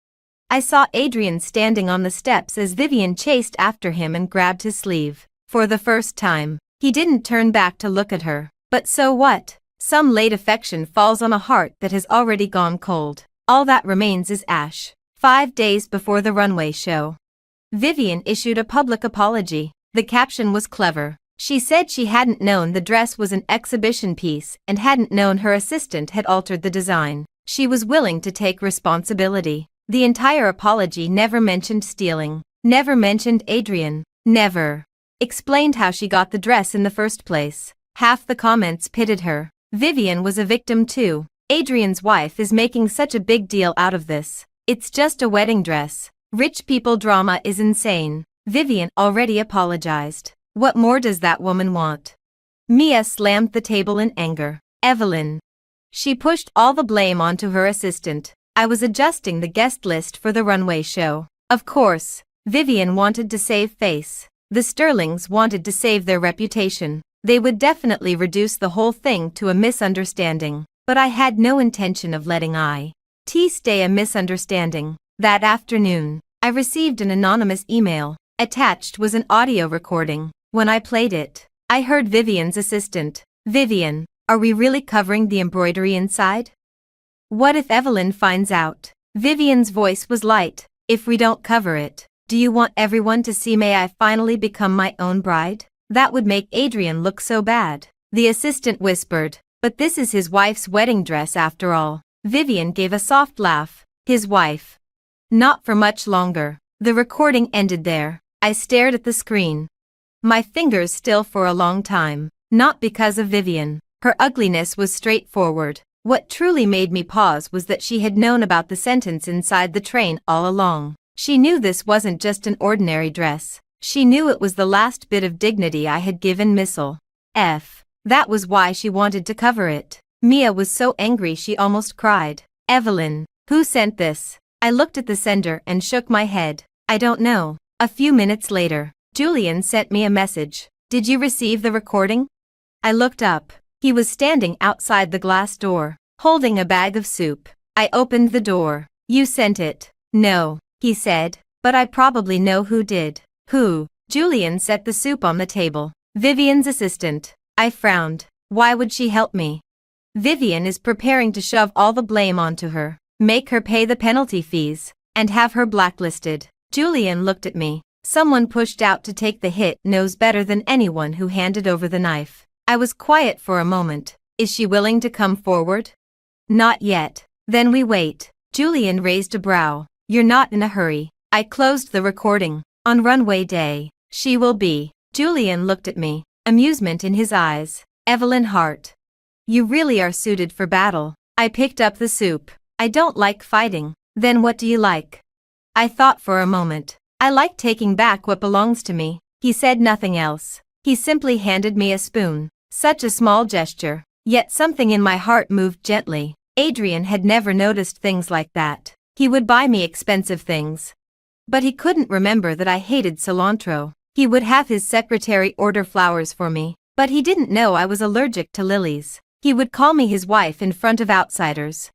I saw Adrian standing on the steps as Vivian chased after him and grabbed his sleeve. For the first time, he didn't turn back to look at her. But so what? Some late affection falls on a heart that has already gone cold. All that remains is ash. 5 days before the runway show, Vivian issued a public apology. The caption was clever. She said she hadn't known the dress was an exhibition piece and hadn't known her assistant had altered the design. She was willing to take responsibility. The entire apology never mentioned stealing, never mentioned Adrian, never explained how she got the dress in the first place. Half the comments pitted her. Vivian was a victim too. Adrian's wife is making such a big deal out of this. It's just a wedding dress. Rich people drama is insane. Vivian already apologized. What more does that woman want? Mia slammed the table in anger. Evelyn. She pushed all the blame onto her assistant. I was adjusting the guest list for the runway show. Of course, Vivian wanted to save face. The Sterlings wanted to save their reputation. They would definitely reduce the whole thing to a misunderstanding. But I had no intention of letting it stay a misunderstanding. That afternoon, I received an anonymous email. Attached was an audio recording. When I played it, I heard Vivian's assistant. Vivian, are we really covering the embroidery inside? What if Evelyn finds out? Vivian's voice was light. If we don't cover it, do you want everyone to see? May I finally become my own bride? That would make Adrian look so bad. The assistant whispered, but this is his wife's wedding dress after all. Vivian gave a soft laugh. His wife. Not for much longer. The recording ended there. I stared at the screen. My fingers still for a long time. Not because of Vivian. Her ugliness was straightforward. What truly made me pause was that she had known about the sentence inside the train all along. She knew this wasn't just an ordinary dress. She knew it was the last bit of dignity I had given Missile. That was why she wanted to cover it. Mia was so angry she almost cried. Evelyn, who sent this? I looked at the sender and shook my head. I don't know. A few minutes later, Julian sent me a message. Did you receive the recording? I looked up. He was standing outside the glass door, holding a bag of soup. I opened the door. You sent it. No, he said, but I probably know who did. Who? Julian set the soup on the table. Vivian's assistant. I frowned. Why would she help me? Vivian is preparing to shove all the blame onto her, make her pay the penalty fees, and have her blacklisted. Julian looked at me. Someone pushed out to take the hit knows better than anyone who handed over the knife. I was quiet for a moment. Is she willing to come forward? Not yet. Then we wait. Julian raised a brow. You're not in a hurry. I closed the recording. On runway day, she will be. Julian looked at me, amusement in his eyes. Evelyn Hart. You really are suited for battle. I picked up the soup. I don't like fighting. Then what do you like? I thought for a moment. I like taking back what belongs to me. He said nothing else. He simply handed me a spoon. Such a small gesture, yet something in my heart moved gently. Adrian had never noticed things like that. He would buy me expensive things. But he couldn't remember that I hated cilantro. He would have his secretary order flowers for me, but he didn't know I was allergic to lilies. He would call me his wife in front of outsiders.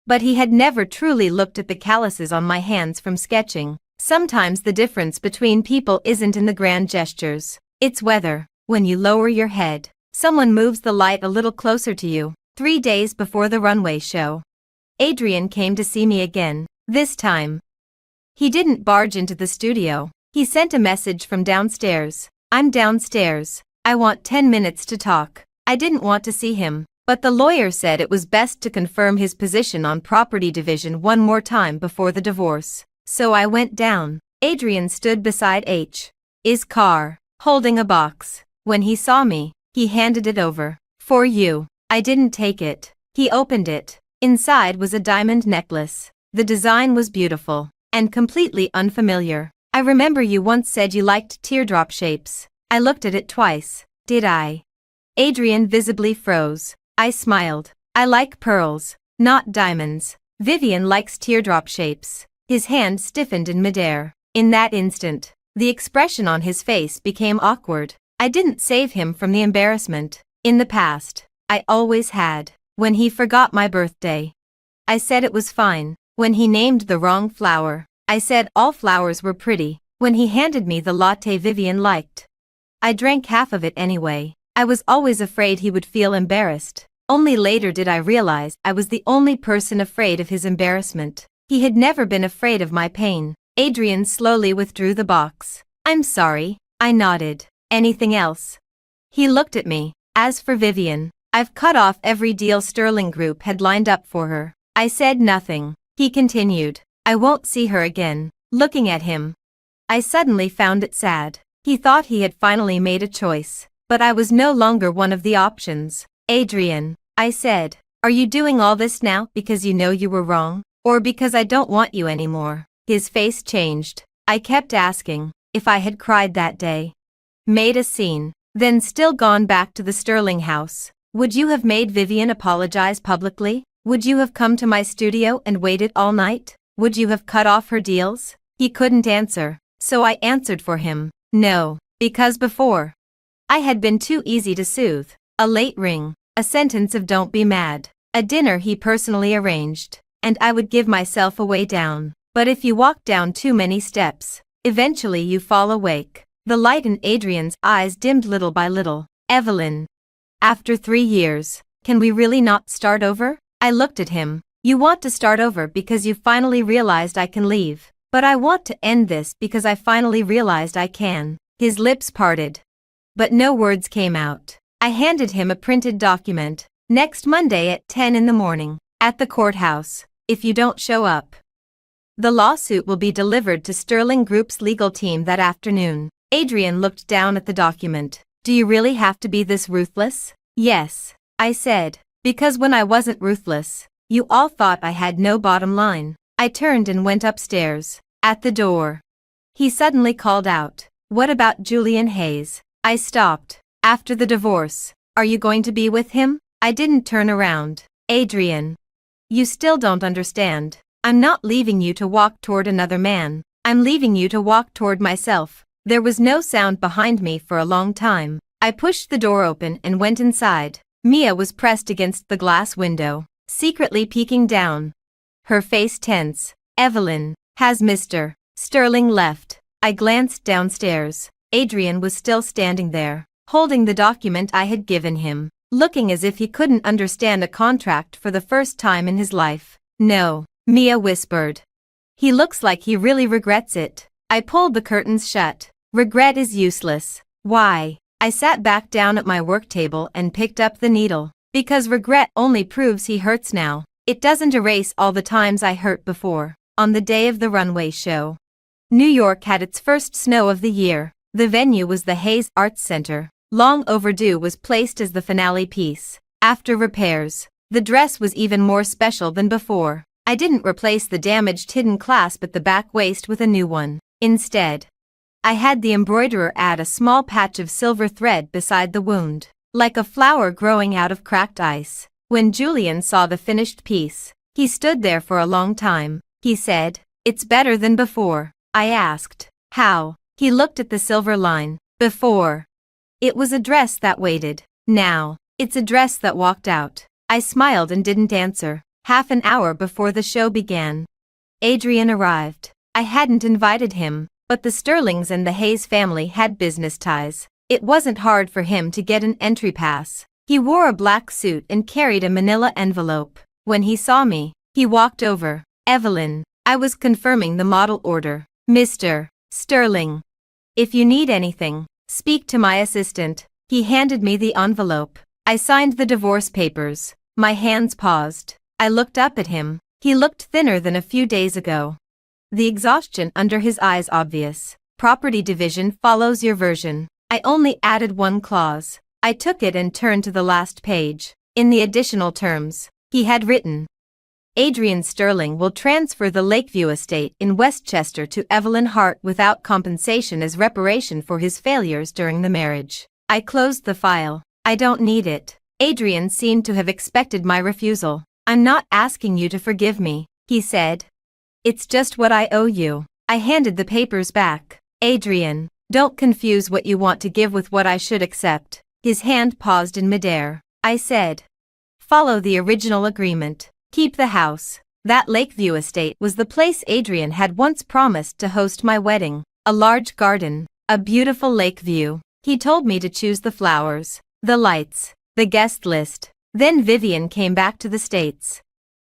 But he had never truly looked at the calluses on my hands from sketching. Sometimes the difference between people isn't in the grand gestures. It's whether, when you lower your head, someone moves the light a little closer to you. 3 days before the runway show, Adrian came to see me again. This time, he didn't barge into the studio. He sent a message from downstairs. I'm downstairs. I want 10 minutes to talk. I didn't want to see him, but the lawyer said it was best to confirm his position on property division one more time before the divorce. So I went down. Adrian stood beside H's car, holding a box. When he saw me, he handed it over. For you. I didn't take it. He opened it. Inside was a diamond necklace. The design was beautiful and completely unfamiliar. I remember you once said you liked teardrop shapes. I looked at it twice. Did I? Adrian visibly froze. I smiled. I like pearls, not diamonds. Vivian likes teardrop shapes. His hand stiffened in midair. In that instant, the expression on his face became awkward. I didn't save him from the embarrassment. In the past, I always had. When he forgot my birthday, I said it was fine. When he named the wrong flower, I said all flowers were pretty. When he handed me the latte Vivian liked, I drank half of it anyway. I was always afraid he would feel embarrassed. Only later did I realize I was the only person afraid of his embarrassment. He had never been afraid of my pain. Adrian slowly withdrew the box. I'm sorry, I nodded. Anything else? He looked at me. As for Vivian, I've cut off every deal Sterling Group had lined up for her. I said nothing. He continued. I won't see her again. Looking at him, I suddenly found it sad. He thought he had finally made a choice, but I was no longer one of the options. Adrian, I said, are you doing all this now because you know you were wrong, or because I don't want you anymore? His face changed. I kept asking if I had cried that day, made a scene, then still gone back to the Sterling house. Would you have made Vivian apologize publicly? Would you have come to my studio and waited all night? Would you have cut off her deals? He couldn't answer, so I answered for him. No, because before, I had been too easy to soothe. A late ring, a sentence of don't be mad, a dinner he personally arranged, and I would give myself a way down. But if you walk down too many steps, eventually you fall awake. The light in Adrian's eyes dimmed little by little. Evelyn. After 3 years, can we really not start over? I looked at him. You want to start over because you finally realized I can leave. But I want to end this because I finally realized I can. His lips parted. But no words came out. I handed him a printed document. Next Monday at 10 in the morning. At the courthouse. If you don't show up. The lawsuit will be delivered to Sterling Group's legal team that afternoon. Adrian looked down at the document. Do you really have to be this ruthless? Yes, I said. Because when I wasn't ruthless, you all thought I had no bottom line. I turned and went upstairs. At the door, he suddenly called out, "What about Julian Hayes?" I stopped. After the divorce, are you going to be with him? I didn't turn around. Adrian, you still don't understand. I'm not leaving you to walk toward another man. I'm leaving you to walk toward myself. There was no sound behind me for a long time. I pushed the door open and went inside. Mia was pressed against the glass window, secretly peeking down. Her face tense. Evelyn, has Mr. Sterling left? I glanced downstairs. Adrian was still standing there, holding the document I had given him, looking as if he couldn't understand a contract for the first time in his life. No, Mia whispered. He looks like he really regrets it. I pulled the curtains shut. Regret is useless. Why? I sat back down at my work table and picked up the needle. Because regret only proves he hurts now. It doesn't erase all the times I hurt before. On the day of the runway show, New York had its first snow of the year. The venue was the Hayes Arts Center. Long Overdue was placed as the finale piece. After repairs, the dress was even more special than before. I didn't replace the damaged hidden clasp at the back waist with a new one. Instead, I had the embroiderer add a small patch of silver thread beside the wound, like a flower growing out of cracked ice. When Julian saw the finished piece, he stood there for a long time. He said, "It's better than before." I asked, "How?" He looked at the silver line. Before, it was a dress that waited. Now, it's a dress that walked out. I smiled and didn't answer. Half an hour before the show began, Adrian arrived. I hadn't invited him, but the Sterlings and the Hayes family had business ties. It wasn't hard for him to get an entry pass. He wore a black suit and carried a manila envelope. When he saw me, he walked over. "Evelyn, I was confirming the model order. Mr. Sterling, if you need anything, speak to my assistant." He handed me the envelope. I signed the divorce papers. My hands paused. I looked up at him. He looked thinner than a few days ago. The exhaustion under his eyes obvious. Property division follows your version. I only added one clause. I took it and turned to the last page. In the additional terms, he had written, Adrian Sterling will transfer the Lakeview estate in Westchester to Evelyn Hart without compensation as reparation for his failures during the marriage. I closed the file. I don't need it. Adrian seemed to have expected my refusal. "I'm not asking you to forgive me," he said. "It's just what I owe you." I handed the papers back. "Adrian, don't confuse what you want to give with what I should accept." His hand paused in midair. I said, "Follow the original agreement. Keep the house." That Lakeview estate was the place Adrian had once promised to host my wedding. A large garden, a beautiful lake view. He told me to choose the flowers, the lights, the guest list. Then Vivian came back to the States.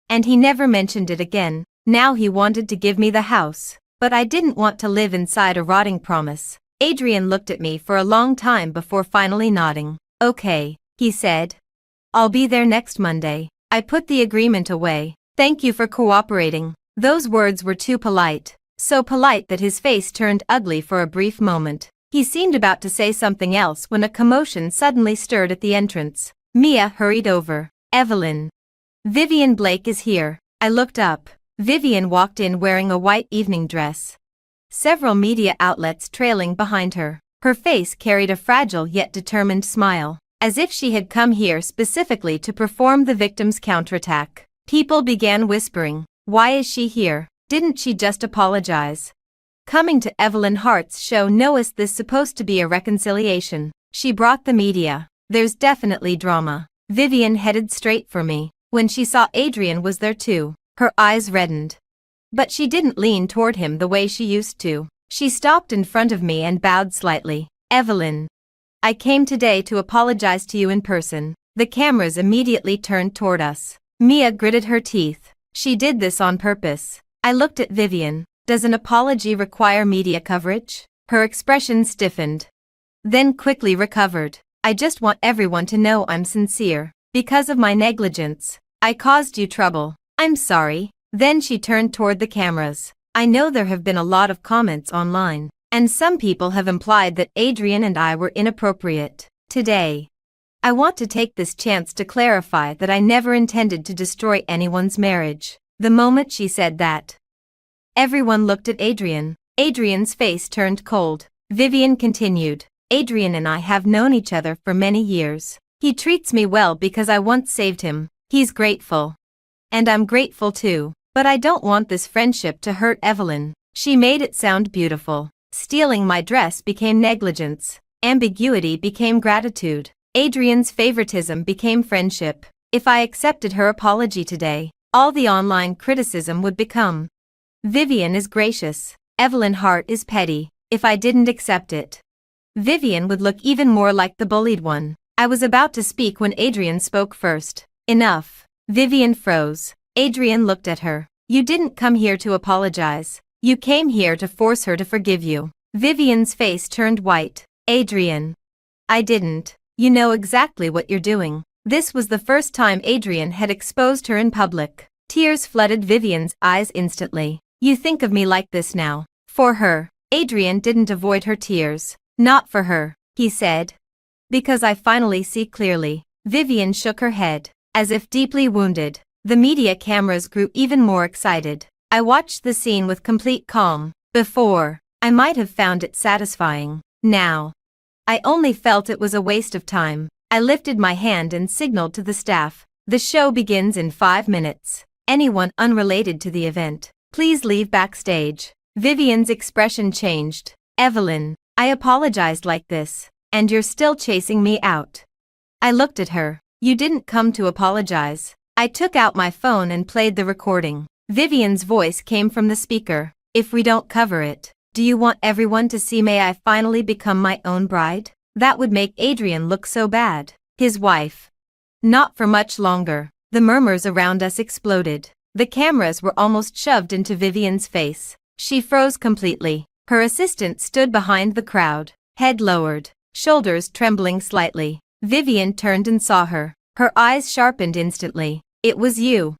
And he never mentioned it again. Now he wanted to give me the house. But I didn't want to live inside a rotting promise. Adrian looked at me for a long time before finally nodding. "Okay," he said. "I'll be there next Monday." I put the agreement away. "Thank you for cooperating." Those words were too polite. So polite that his face turned ugly for a brief moment. He seemed about to say something else when a commotion suddenly stirred at the entrance. Mia hurried over. "Evelyn, Vivian Blake is here." I looked up. Vivian walked in wearing a white evening dress, several media outlets trailing behind her. Her face carried a fragile yet determined smile, as if she had come here specifically to perform the victim's counterattack. People began whispering, "Why is she here? Didn't she just apologize?" Coming to Evelyn Hart's show, is this supposed to be a reconciliation? She brought the media. There's definitely drama. Vivian headed straight for me. When she saw Adrian was there too, her eyes reddened. But she didn't lean toward him the way she used to. She stopped in front of me and bowed slightly. Evelyn. I came today to apologize to you in person. The cameras immediately turned toward us. Mia gritted her teeth. She did this on purpose. I looked at Vivian. Does an apology require media coverage? Her expression stiffened. Then quickly recovered. I just want everyone to know I'm sincere. Because of my negligence, I caused you trouble. I'm sorry. Then she turned toward the cameras. I know there have been a lot of comments online, and some people have implied that Adrian and I were inappropriate. Today, I want to take this chance to clarify that I never intended to destroy anyone's marriage. The moment she said that, everyone looked at Adrian. Adrian's face turned cold. Vivian continued. Adrian and I have known each other for many years. He treats me well because I once saved him. He's grateful. And I'm grateful too. But I don't want this friendship to hurt Evelyn. She made it sound beautiful. Stealing my dress became negligence. Ambiguity became gratitude. Adrian's favoritism became friendship. If I accepted her apology today, all the online criticism would become, Vivian is gracious. Evelyn Hart is petty. If I didn't accept it, Vivian would look even more like the bullied one. I was about to speak when Adrian spoke first. Enough. Vivian froze. Adrian looked at her. You didn't come here to apologize. You came here to force her to forgive you. Vivian's face turned white. Adrian. I didn't. You know exactly what you're doing. This was the first time Adrian had exposed her in public. Tears flooded Vivian's eyes instantly. You think of me like this now. For her. Adrian didn't avoid her tears. Not for her, he said. Because I finally see clearly. Vivian shook her head, as if deeply wounded. The media cameras grew even more excited. I watched the scene with complete calm. Before, I might have found it satisfying. Now, I only felt it was a waste of time. I lifted my hand and signaled to the staff. The show begins in 5 minutes. Anyone unrelated to the event, please leave backstage. Vivian's expression changed. Evelyn, I apologized like this, and you're still chasing me out. I looked at her. You didn't come to apologize. I took out my phone and played the recording. Vivian's voice came from the speaker. If we don't cover it, do you want everyone to see may I finally become my own bride? That would make Adrian look so bad. His wife. Not for much longer. The murmurs around us exploded. The cameras were almost shoved into Vivian's face. She froze completely. Her assistant stood behind the crowd, head lowered, shoulders trembling slightly. Vivian turned and saw her. Her eyes sharpened instantly. It was you.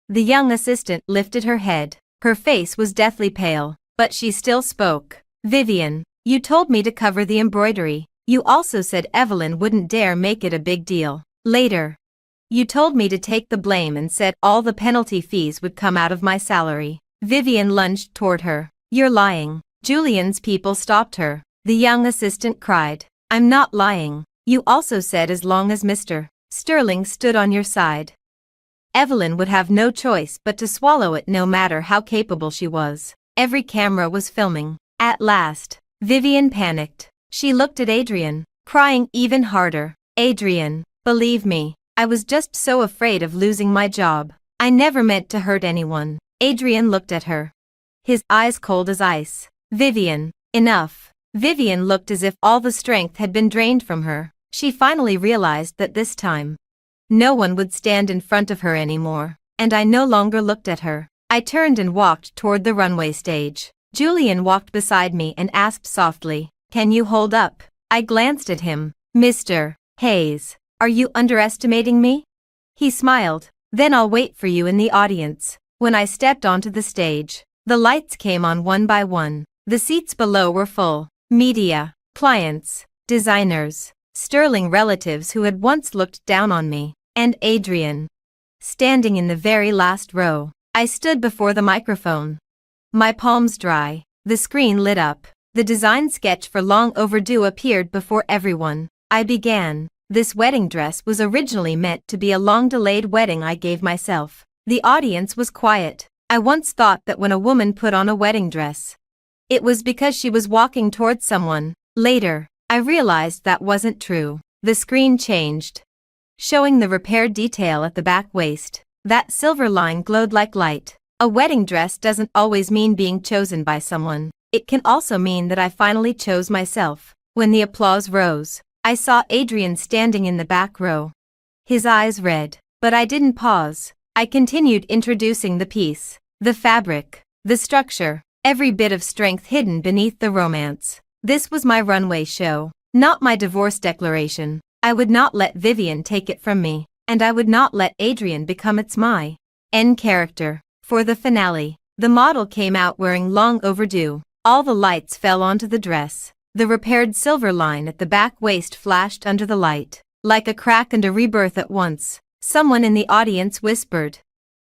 The young assistant lifted her head. Her face was deathly pale, but she still spoke. Vivian, you told me to cover the embroidery. You also said Evelyn wouldn't dare make it a big deal. Later, you told me to take the blame and said all the penalty fees would come out of my salary. Vivian lunged toward her. You're lying. Julian's people stopped her. The young assistant cried. I'm not lying. You also said as long as Mr. Sterling stood on your side, Evelyn would have no choice but to swallow it no matter how capable she was. Every camera was filming. At last, Vivian panicked. She looked at Adrian, crying even harder. Adrian, believe me, I was just so afraid of losing my job. I never meant to hurt anyone. Adrian looked at her, his eyes cold as ice. Vivian, enough. Vivian looked as if all the strength had been drained from her. She finally realized that this time, no one would stand in front of her anymore, and I no longer looked at her. I turned and walked toward the runway stage. Julian walked beside me and asked softly, Can you hold up? I glanced at him. Mr. Hayes, are you underestimating me? He smiled. Then I'll wait for you in the audience. When I stepped onto the stage, the lights came on one by one. The seats below were full. Media, clients, designers, Sterling relatives who had once looked down on me, and Adrian. Standing in the very last row, I stood before the microphone. My palms dry. The screen lit up. The design sketch for Long Overdue appeared before everyone. I began. This wedding dress was originally meant to be a long-delayed wedding I gave myself. The audience was quiet. I once thought that when a woman put on a wedding dress, it was because she was walking towards someone. Later, I realized that wasn't true. The screen changed, showing the repaired detail at the back waist. That silver line glowed like light. A wedding dress doesn't always mean being chosen by someone. It can also mean that I finally chose myself. When the applause rose, I saw Adrian standing in the back row. His eyes red, but I didn't pause. I continued introducing the piece, the fabric, the structure, every bit of strength hidden beneath the romance. This was my runway show, not my divorce declaration. I would not let Vivian take it from me, and I would not let Adrian become its my end character. For the finale, the model came out wearing long overdue. All the lights fell onto the dress. The repaired silver line at the back waist flashed under the light, like a crack and a rebirth at once. Someone in the audience whispered,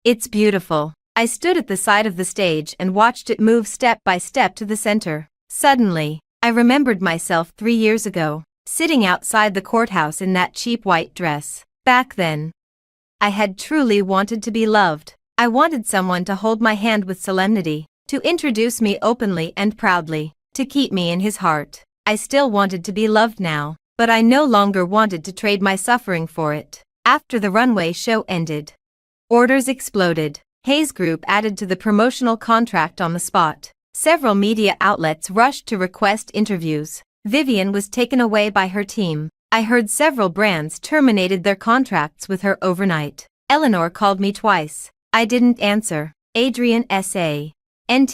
"It's beautiful." I stood at the side of the stage and watched it move step by step to the center. Suddenly, I remembered myself 3 years ago, sitting outside the courthouse in that cheap white dress. Back then, I had truly wanted to be loved. I wanted someone to hold my hand with solemnity, to introduce me openly and proudly, to keep me in his heart. I still wanted to be loved now, but I no longer wanted to trade my suffering for it. After the runway show ended, orders exploded. Hayes Group added to the promotional contract on the spot. Several media outlets rushed to request interviews. Vivian was taken away by her team. I heard several brands terminated their contracts with her overnight. Eleanor called me twice. I didn't answer. Adrian sent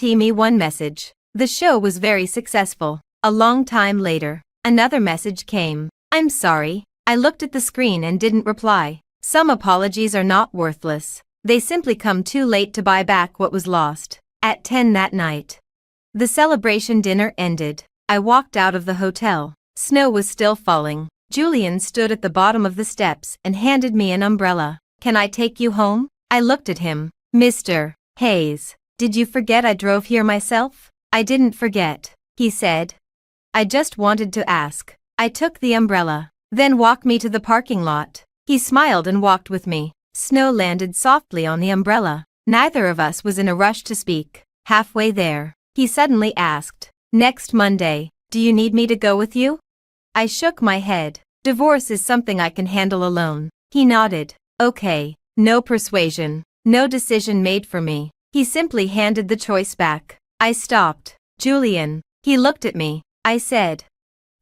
me one message. The show was very successful. A long time later, another message came. "I'm sorry." I looked at the screen and didn't reply. Some apologies are not worthless. They simply come too late to buy back what was lost. At 10 that night, the celebration dinner ended. I walked out of the hotel. Snow was still falling. Julian stood at the bottom of the steps and handed me an umbrella. "Can I take you home?" I looked at him. "Mr. Hayes, did you forget I drove here myself?" "I didn't forget," he said. "I just wanted to ask." I took the umbrella. "Then walk me to the parking lot." He smiled and walked with me. Snow landed softly on the umbrella. Neither of us was in a rush to speak. Halfway there, he suddenly asked, "Next Monday, do you need me to go with you?" I shook my head. "Divorce is something I can handle alone." He nodded. "Okay." No persuasion, no decision made for me. He simply handed the choice back. I stopped. "Julian." He looked at me. I said,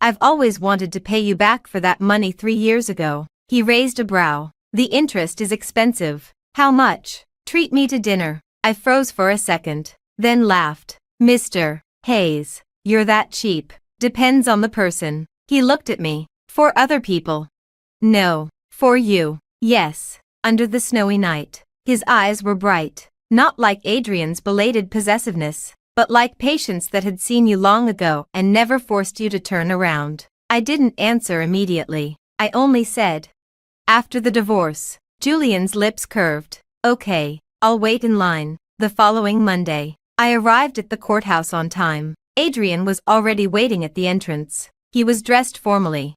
"I've always wanted to pay you back for that money 3 years ago." He raised a brow. "The interest is expensive." "How much?" "Treat me to dinner." I froze for a second, then laughed. "Mr. Hayes, you're that cheap." "Depends on the person." He looked at me. "For other people?" "No. For you." "Yes." Under the snowy night, his eyes were bright, not like Adrian's belated possessiveness, but like patience that had seen you long ago and never forced you to turn around. I didn't answer immediately. I only said, "After the divorce." Julian's lips curved. "Okay, I'll wait in line." The following Monday, I arrived at the courthouse on time. Adrian was already waiting at the entrance. He was dressed formally,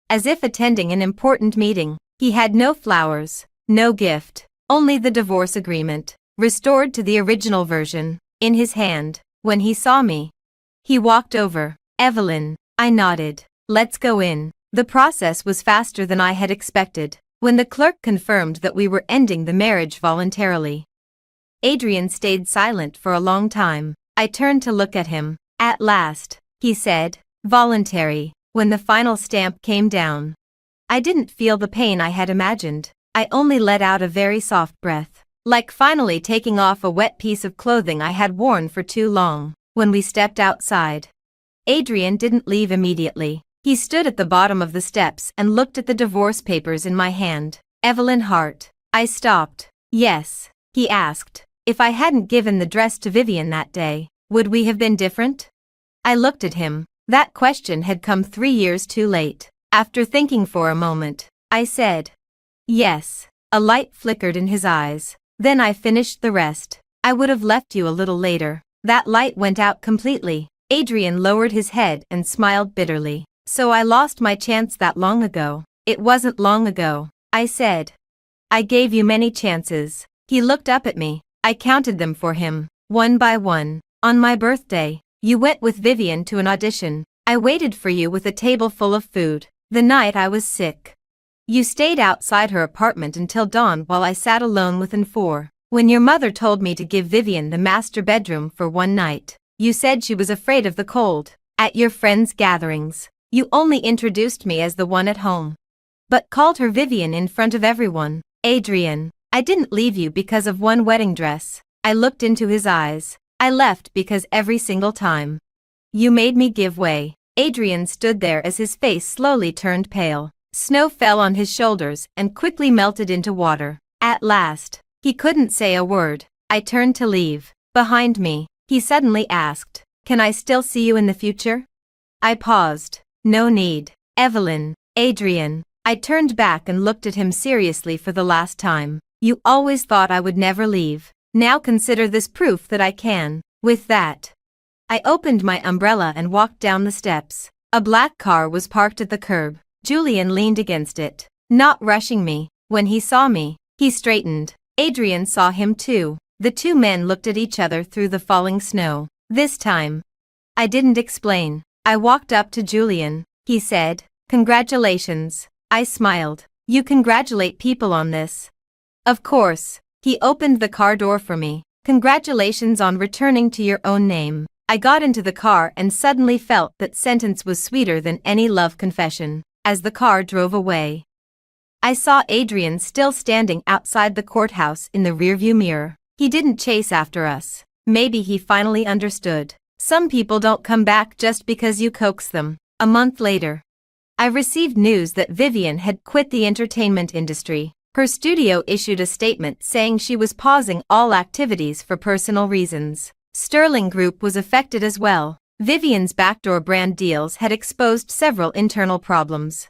as if attending an important meeting. He had no flowers, no gift, only the divorce agreement, restored to the original version, in his hand. When he saw me, he walked over. "Evelyn." I nodded. "Let's go in." The process was faster than I had expected. When the clerk confirmed that we were ending the marriage voluntarily, Adrian stayed silent for a long time. I turned to look at him. "At last," he said, "voluntary." When the final stamp came down, I didn't feel the pain I had imagined. I only let out a very soft breath, like finally taking off a wet piece of clothing I had worn for too long. When we stepped outside, Adrian didn't leave immediately. He stood at the bottom of the steps and looked at the divorce papers in my hand. "Evelyn Hart." I stopped. "Yes," he asked. "If I hadn't given the dress to Vivian that day, would we have been different?" I looked at him. That question had come 3 years too late. After thinking for a moment, I said, "Yes." A light flickered in his eyes. "Then I finished the rest. I would have left you a little later." That light went out completely. Adrian lowered his head and smiled bitterly. "So I lost my chance that long ago." "It wasn't long ago," I said. "I gave you many chances." He looked up at me. I counted them for him, one by one. "On my birthday, you went with Vivian to an audition. I waited for you with a table full of food. The night I was sick, you stayed outside her apartment until dawn while I sat alone with N4. When your mother told me to give Vivian the master bedroom for one night, You said she was afraid of the cold. At your friends' gatherings, you only introduced me as the one at home, but called her Vivian in front of everyone. Adrian, I didn't leave you because of one wedding dress. I looked into his eyes. I left because every single time you made me give way. Adrian stood there as his face slowly turned pale. Snow fell on his shoulders and quickly melted into water. At last, he couldn't say a word. I turned to leave. Behind me, he suddenly asked, "Can I still see you in the future?" I paused. No need. Evelyn, Adrian. I turned back and looked at him seriously for the last time. You always thought I would never leave. Now consider this proof that I can. With that, I opened my umbrella and walked down the steps. A black car was parked at the curb. Julian leaned against it, not rushing me. When he saw me, he straightened. Adrian saw him too. The two men looked at each other through the falling snow. This time, I didn't explain. I walked up to Julian. He said, "Congratulations." I smiled. "You congratulate people on this?" "Of course." He opened the car door for me. "Congratulations on returning to your own name." I got into the car and suddenly felt that sentence was sweeter than any love confession. As the car drove away, I saw Adrian still standing outside the courthouse in the rearview mirror. He didn't chase after us. Maybe he finally understood. Some people don't come back just because you coax them. A month later, I received news that Vivian had quit the entertainment industry. Her studio issued a statement saying she was pausing all activities for personal reasons. Sterling Group was affected as well. Vivian's backdoor brand deals had exposed several internal problems,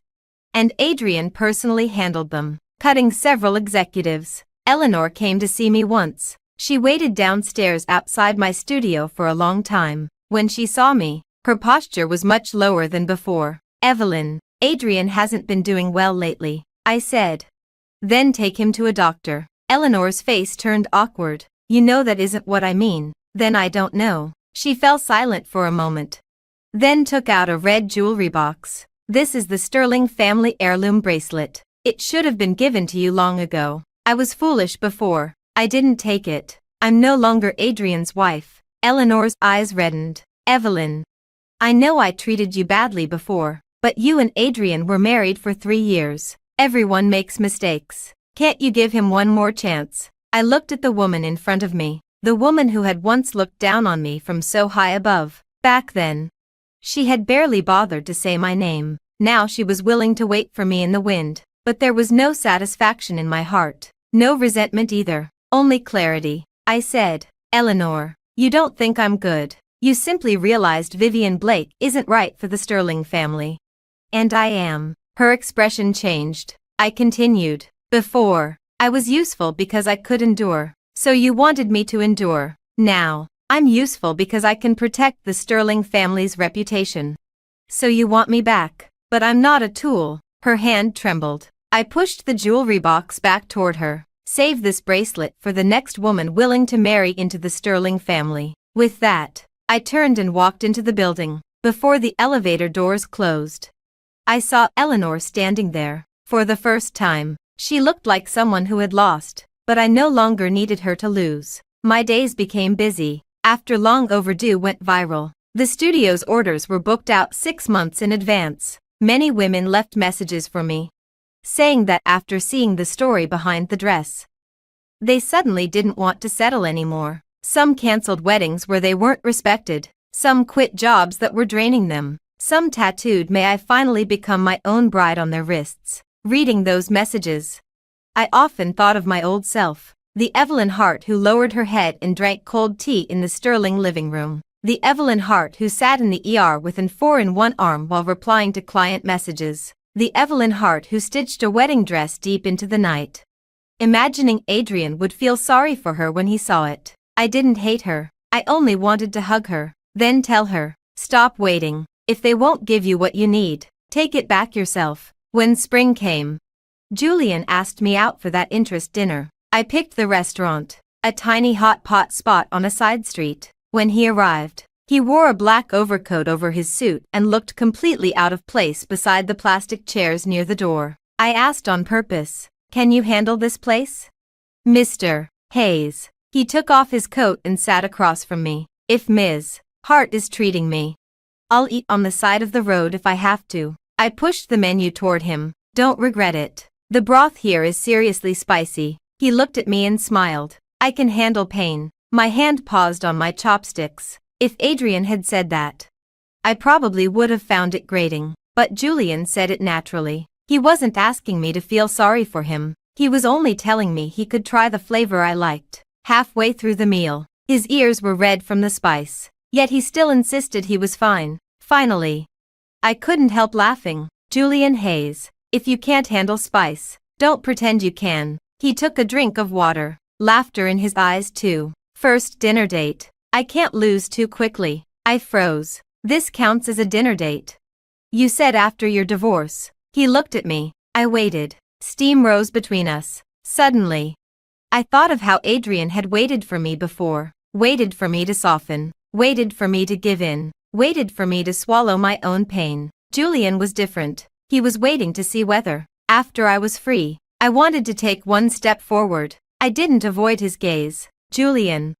and Adrian personally handled them, cutting several executives. Eleanor came to see me once. She waited downstairs outside my studio for a long time. When she saw me, her posture was much lower than before. "Evelyn, Adrian hasn't been doing well lately," I said. "Then take him to a doctor." Eleanor's face turned awkward. "You know that isn't what I mean." "Then I don't know." She fell silent for a moment, then took out a red jewelry box. "This is the Sterling family heirloom bracelet. It should have been given to you long ago. I was foolish before. I didn't take it. I'm no longer Adrian's wife." Eleanor's eyes reddened. "Evelyn, I know I treated you badly before, but you and Adrian were married for 3 years. Everyone makes mistakes. Can't you give him one more chance?" I looked at the woman in front of me, the woman who had once looked down on me from so high above. Back then, she had barely bothered to say my name. Now she was willing to wait for me in the wind, but there was no satisfaction in my heart. No resentment either, only clarity. I said, "Eleanor, you don't think I'm good. You simply realized Vivian Blake isn't right for the Sterling family." "And I am." Her expression changed. I continued, "Before, I was useful because I could endure. So you wanted me to endure. Now, I'm useful because I can protect the Sterling family's reputation. So you want me back. But I'm not a tool." Her hand trembled. I pushed the jewelry box back toward her. "Save this bracelet for the next woman willing to marry into the Sterling family." With that, I turned and walked into the building. Before the elevator doors closed, I saw Eleanor standing there. For the first time, she looked like someone who had lost, but I no longer needed her to lose. My days became busy. After Long Overdue went viral, the studio's orders were booked out 6 months in advance. Many women left messages for me, saying that after seeing the story behind the dress, they suddenly didn't want to settle anymore. Some canceled weddings where they weren't respected. Some quit jobs that were draining them. Some tattooed "May I finally become my own bride" on their wrists. Reading those messages, I often thought of my old self. The Evelyn Hart who lowered her head and drank cold tea in the Sterling living room. The Evelyn Hart who sat in the ER with an 4 in one arm while replying to client messages. The Evelyn Hart who stitched a wedding dress deep into the night, imagining Adrian would feel sorry for her when he saw it. I didn't hate her. I only wanted to hug her, then tell her, "Stop waiting. If they won't give you what you need, take it back yourself." When spring came, Julian asked me out for that interest dinner. I picked the restaurant, a tiny hot pot spot on a side street. When he arrived, he wore a black overcoat over his suit and looked completely out of place beside the plastic chairs near the door. I asked on purpose, "Can you handle this place, Mr. Hayes?" He took off his coat and sat across from me. "If Ms. Heart is treating me. I'll eat on the side of the road if I have to. I pushed the menu toward him. Don't regret it. The broth here is seriously spicy. He looked at me and smiled. I can handle pain. My hand paused on my chopsticks. If Adrian had said that, I probably would have found it grating. But Julian said it naturally. He wasn't asking me to feel sorry for him. He was only telling me he could try the flavor I liked. Halfway through the meal, his ears were red from the spice. Yet he still insisted he was fine. Finally, I couldn't help laughing. Julian Hayes, if you can't handle spice, don't pretend you can. He took a drink of water. Laughter in his eyes too. First dinner date. I can't lose too quickly. I froze. This counts as a dinner date. You said after your divorce. He looked at me. I waited. Steam rose between us. Suddenly, I thought of how Adrian had waited for me before. Waited for me to soften. Waited for me to give in. Waited for me to swallow my own pain. Julian was different. He was waiting to see whether, after I was free, I wanted to take one step forward. I didn't avoid his gaze. Julian,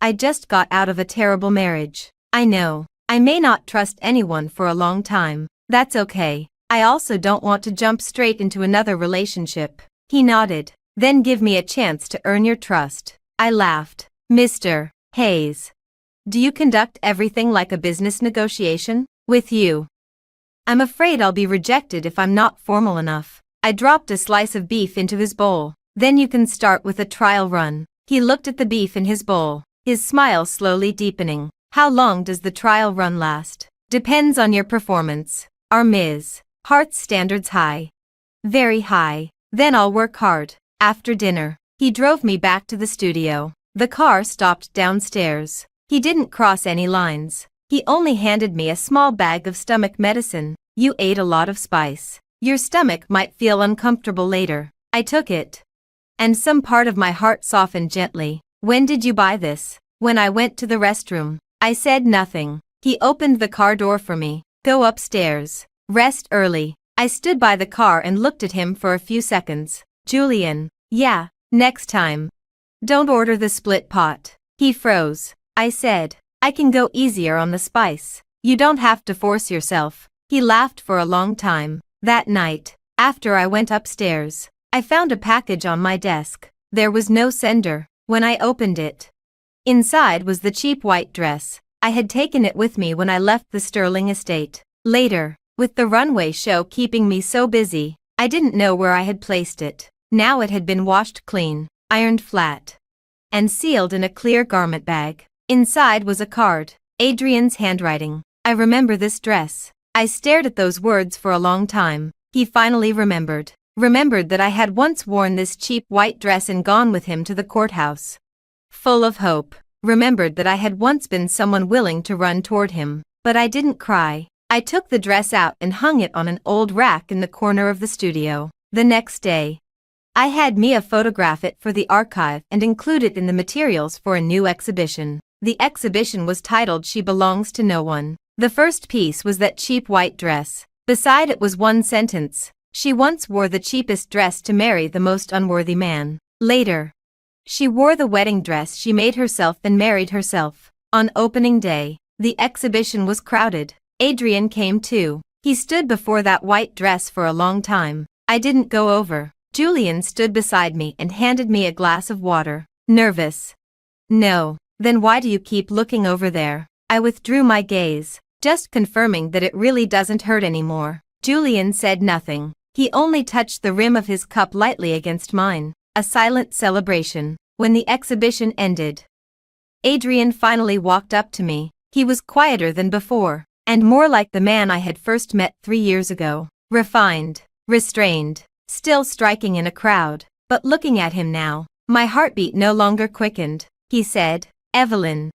I just got out of a terrible marriage. I know. I may not trust anyone for a long time. That's okay. I also don't want to jump straight into another relationship. He nodded. Then give me a chance to earn your trust. I laughed. Mr. Hayes, do you conduct everything like a business negotiation? With you, I'm afraid I'll be rejected if I'm not formal enough. I dropped a slice of beef into his bowl. Then you can start with a trial run. He looked at the beef in his bowl, his smile slowly deepening. How long does the trial run last? Depends on your performance. Our Ms. Hart's standards high. Very high. Then I'll work hard. After dinner, he drove me back to the studio. The car stopped downstairs. He didn't cross any lines. He only handed me a small bag of stomach medicine. You ate a lot of spice. Your stomach might feel uncomfortable later. I took it, and some part of my heart softened gently. When did you buy this? When I went to the restroom. I said nothing. He opened the car door for me. Go upstairs. Rest early. I stood by the car and looked at him for a few seconds. Julian, yeah, next time. Don't order the split pot. He froze. I said, I can go easier on the spice. You don't have to force yourself. He laughed for a long time. That night, after I went upstairs, I found a package on my desk. There was no sender. When I opened it, inside was the cheap white dress. I had taken it with me when I left the Sterling estate. Later, with the runway show keeping me so busy, I didn't know where I had placed it. Now it had been washed clean, ironed flat, and sealed in a clear garment bag. Inside was a card. Adrian's handwriting. I remember this dress. I stared at those words for a long time. He finally remembered. Remembered that I had once worn this cheap white dress and gone with him to the courthouse. Full of hope. Remembered that I had once been someone willing to run toward him. But I didn't cry. I took the dress out and hung it on an old rack in the corner of the studio. The next day, I had Mia photograph it for the archive and include it in the materials for a new exhibition. The exhibition was titled She Belongs to No One. The first piece was that cheap white dress. Beside it was one sentence. She once wore the cheapest dress to marry the most unworthy man. Later, she wore the wedding dress she made herself and married herself. On opening day, the exhibition was crowded. Adrian came too. He stood before that white dress for a long time. I didn't go over. Julian stood beside me and handed me a glass of water. Nervous? No. Then why do you keep looking over there? I withdrew my gaze, just confirming that it really doesn't hurt anymore. Julian said nothing. He only touched the rim of his cup lightly against mine. A silent celebration. When the exhibition ended, Adrian finally walked up to me. He was quieter than before, and more like the man I had first met 3 years ago. Refined, restrained, still striking in a crowd. But looking at him now, my heartbeat no longer quickened. He said, Evelyn,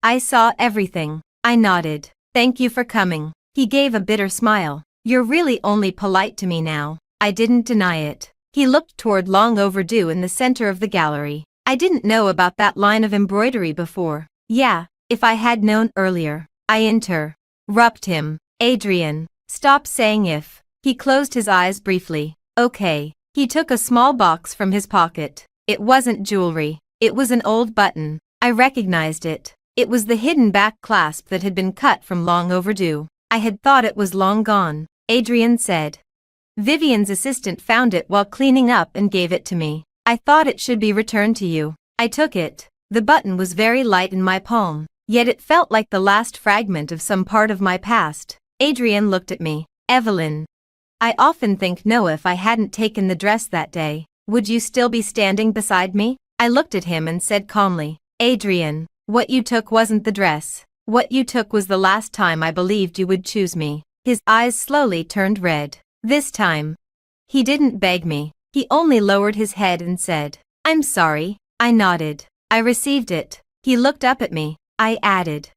I saw everything. I nodded. Thank you for coming. He gave a bitter smile. You're really only polite to me now. I didn't deny it. He looked toward long overdue in the center of the gallery. I didn't know about that line of embroidery before. Yeah, if I had known earlier. I interrupted him. Adrian, stop saying if. He closed his eyes briefly. Okay. He took a small box from his pocket. It wasn't jewelry. It was an old button. I recognized it. It was the hidden back clasp that had been cut from long overdue. I had thought it was long gone, Adrian said. Vivian's assistant found it while cleaning up and gave it to me. I thought it should be returned to you. I took it. The button was very light in my palm, yet it felt like the last fragment of some part of my past. Adrian looked at me. Evelyn. I often think if I hadn't taken the dress that day, would you still be standing beside me? I looked at him and said calmly, Adrian, what you took wasn't the dress. What you took was the last time I believed you would choose me. His eyes slowly turned red. This time. He didn't beg me. He only lowered his head and said, I'm sorry. I nodded. I received it. He looked up at me. I added,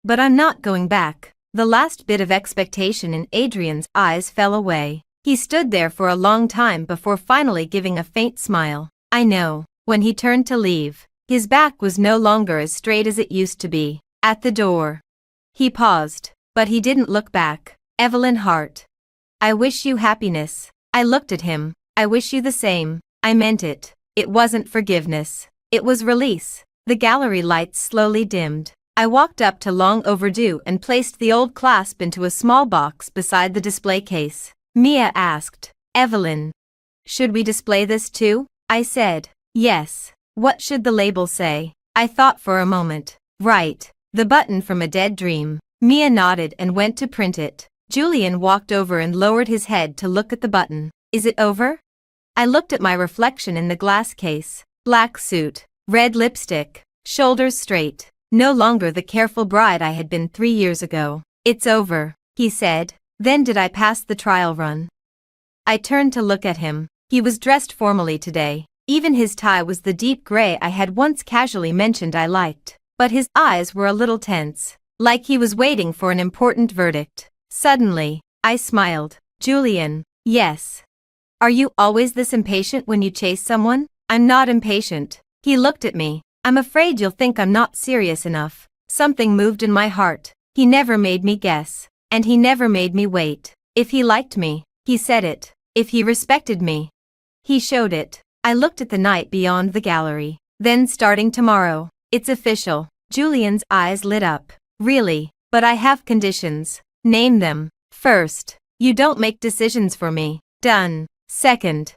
but I'm not going back. The last bit of expectation in Adrian's eyes fell away. He stood there for a long time before finally giving a faint smile. I know. When he turned to leave, his back was no longer as straight as it used to be. At the door, he paused, but he didn't look back. Evelyn Hart. I wish you happiness. I looked at him. I wish you the same. I meant it. It wasn't forgiveness. It was release. The gallery lights slowly dimmed. I walked up to Long Overdue and placed the old clasp into a small box beside the display case. Mia asked, Evelyn, should we display this too? I said, yes. What should the label say? I thought for a moment. Right. The button from a dead dream. Mia nodded and went to print it. Julian walked over and lowered his head to look at the button. Is it over? I looked at my reflection in the glass case. Black suit, red lipstick, shoulders straight. No longer the careful bride I had been 3 years ago. It's over, he said. Then did I pass the trial run? I turned to look at him. He was dressed formally today. Even his tie was the deep gray I had once casually mentioned I liked. But his eyes were a little tense, like he was waiting for an important verdict. Suddenly, I smiled. Julian, yes. Are you always this impatient when you chase someone? I'm not impatient. He looked at me. I'm afraid you'll think I'm not serious enough. Something moved in my heart. He never made me guess. And he never made me wait. If he liked me, he said it. If he respected me, he showed it. I looked at the night beyond the gallery. Then starting tomorrow, it's official. Julian's eyes lit up. Really? But I have conditions. Name them. First, you don't make decisions for me. Done. Second,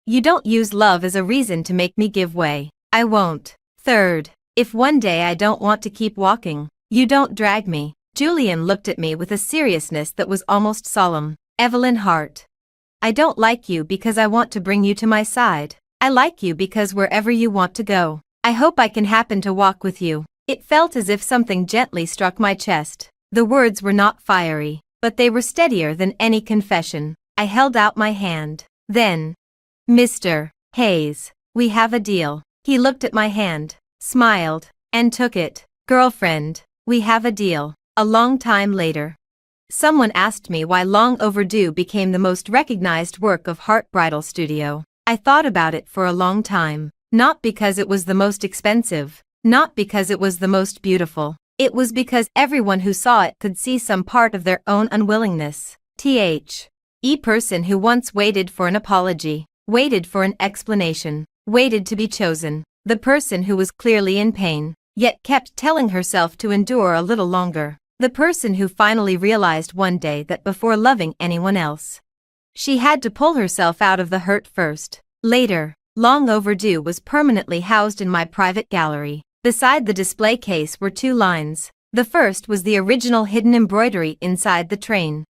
you don't use love as a reason to make me give way. I won't. Third, if one day I don't want to keep walking, you don't drag me. Julian looked at me with a seriousness that was almost solemn. Evelyn Hart. I don't like you because I want to bring you to my side. I like you because wherever you want to go, I hope I can happen to walk with you. It felt as if something gently struck my chest. The words were not fiery, but they were steadier than any confession. I held out my hand. Then, Mr. Hayes, we have a deal. He looked at my hand, smiled, and took it. Girlfriend, we have a deal. A long time later, someone asked me why Long Overdue became the most recognized work of Heart Bridal Studio. I thought about it for a long time. Not because it was the most expensive, not because it was the most beautiful. It was because everyone who saw it could see some part of their own unwillingness. The person who once waited for an apology, waited for an explanation, waited to be chosen. The person who was clearly in pain, yet kept telling herself to endure a little longer. The person who finally realized one day that before loving anyone else, she had to pull herself out of the hurt first. Later, Long Overdue was permanently housed in my private gallery. Beside the display case were 2 lines. The first was the original hidden embroidery inside the train.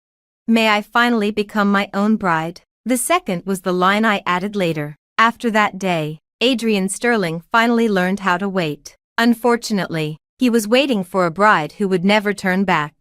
May I finally become my own bride? The second was the line I added later. After that day, Adrian Sterling finally learned how to wait. Unfortunately, he was waiting for a bride who would never turn back.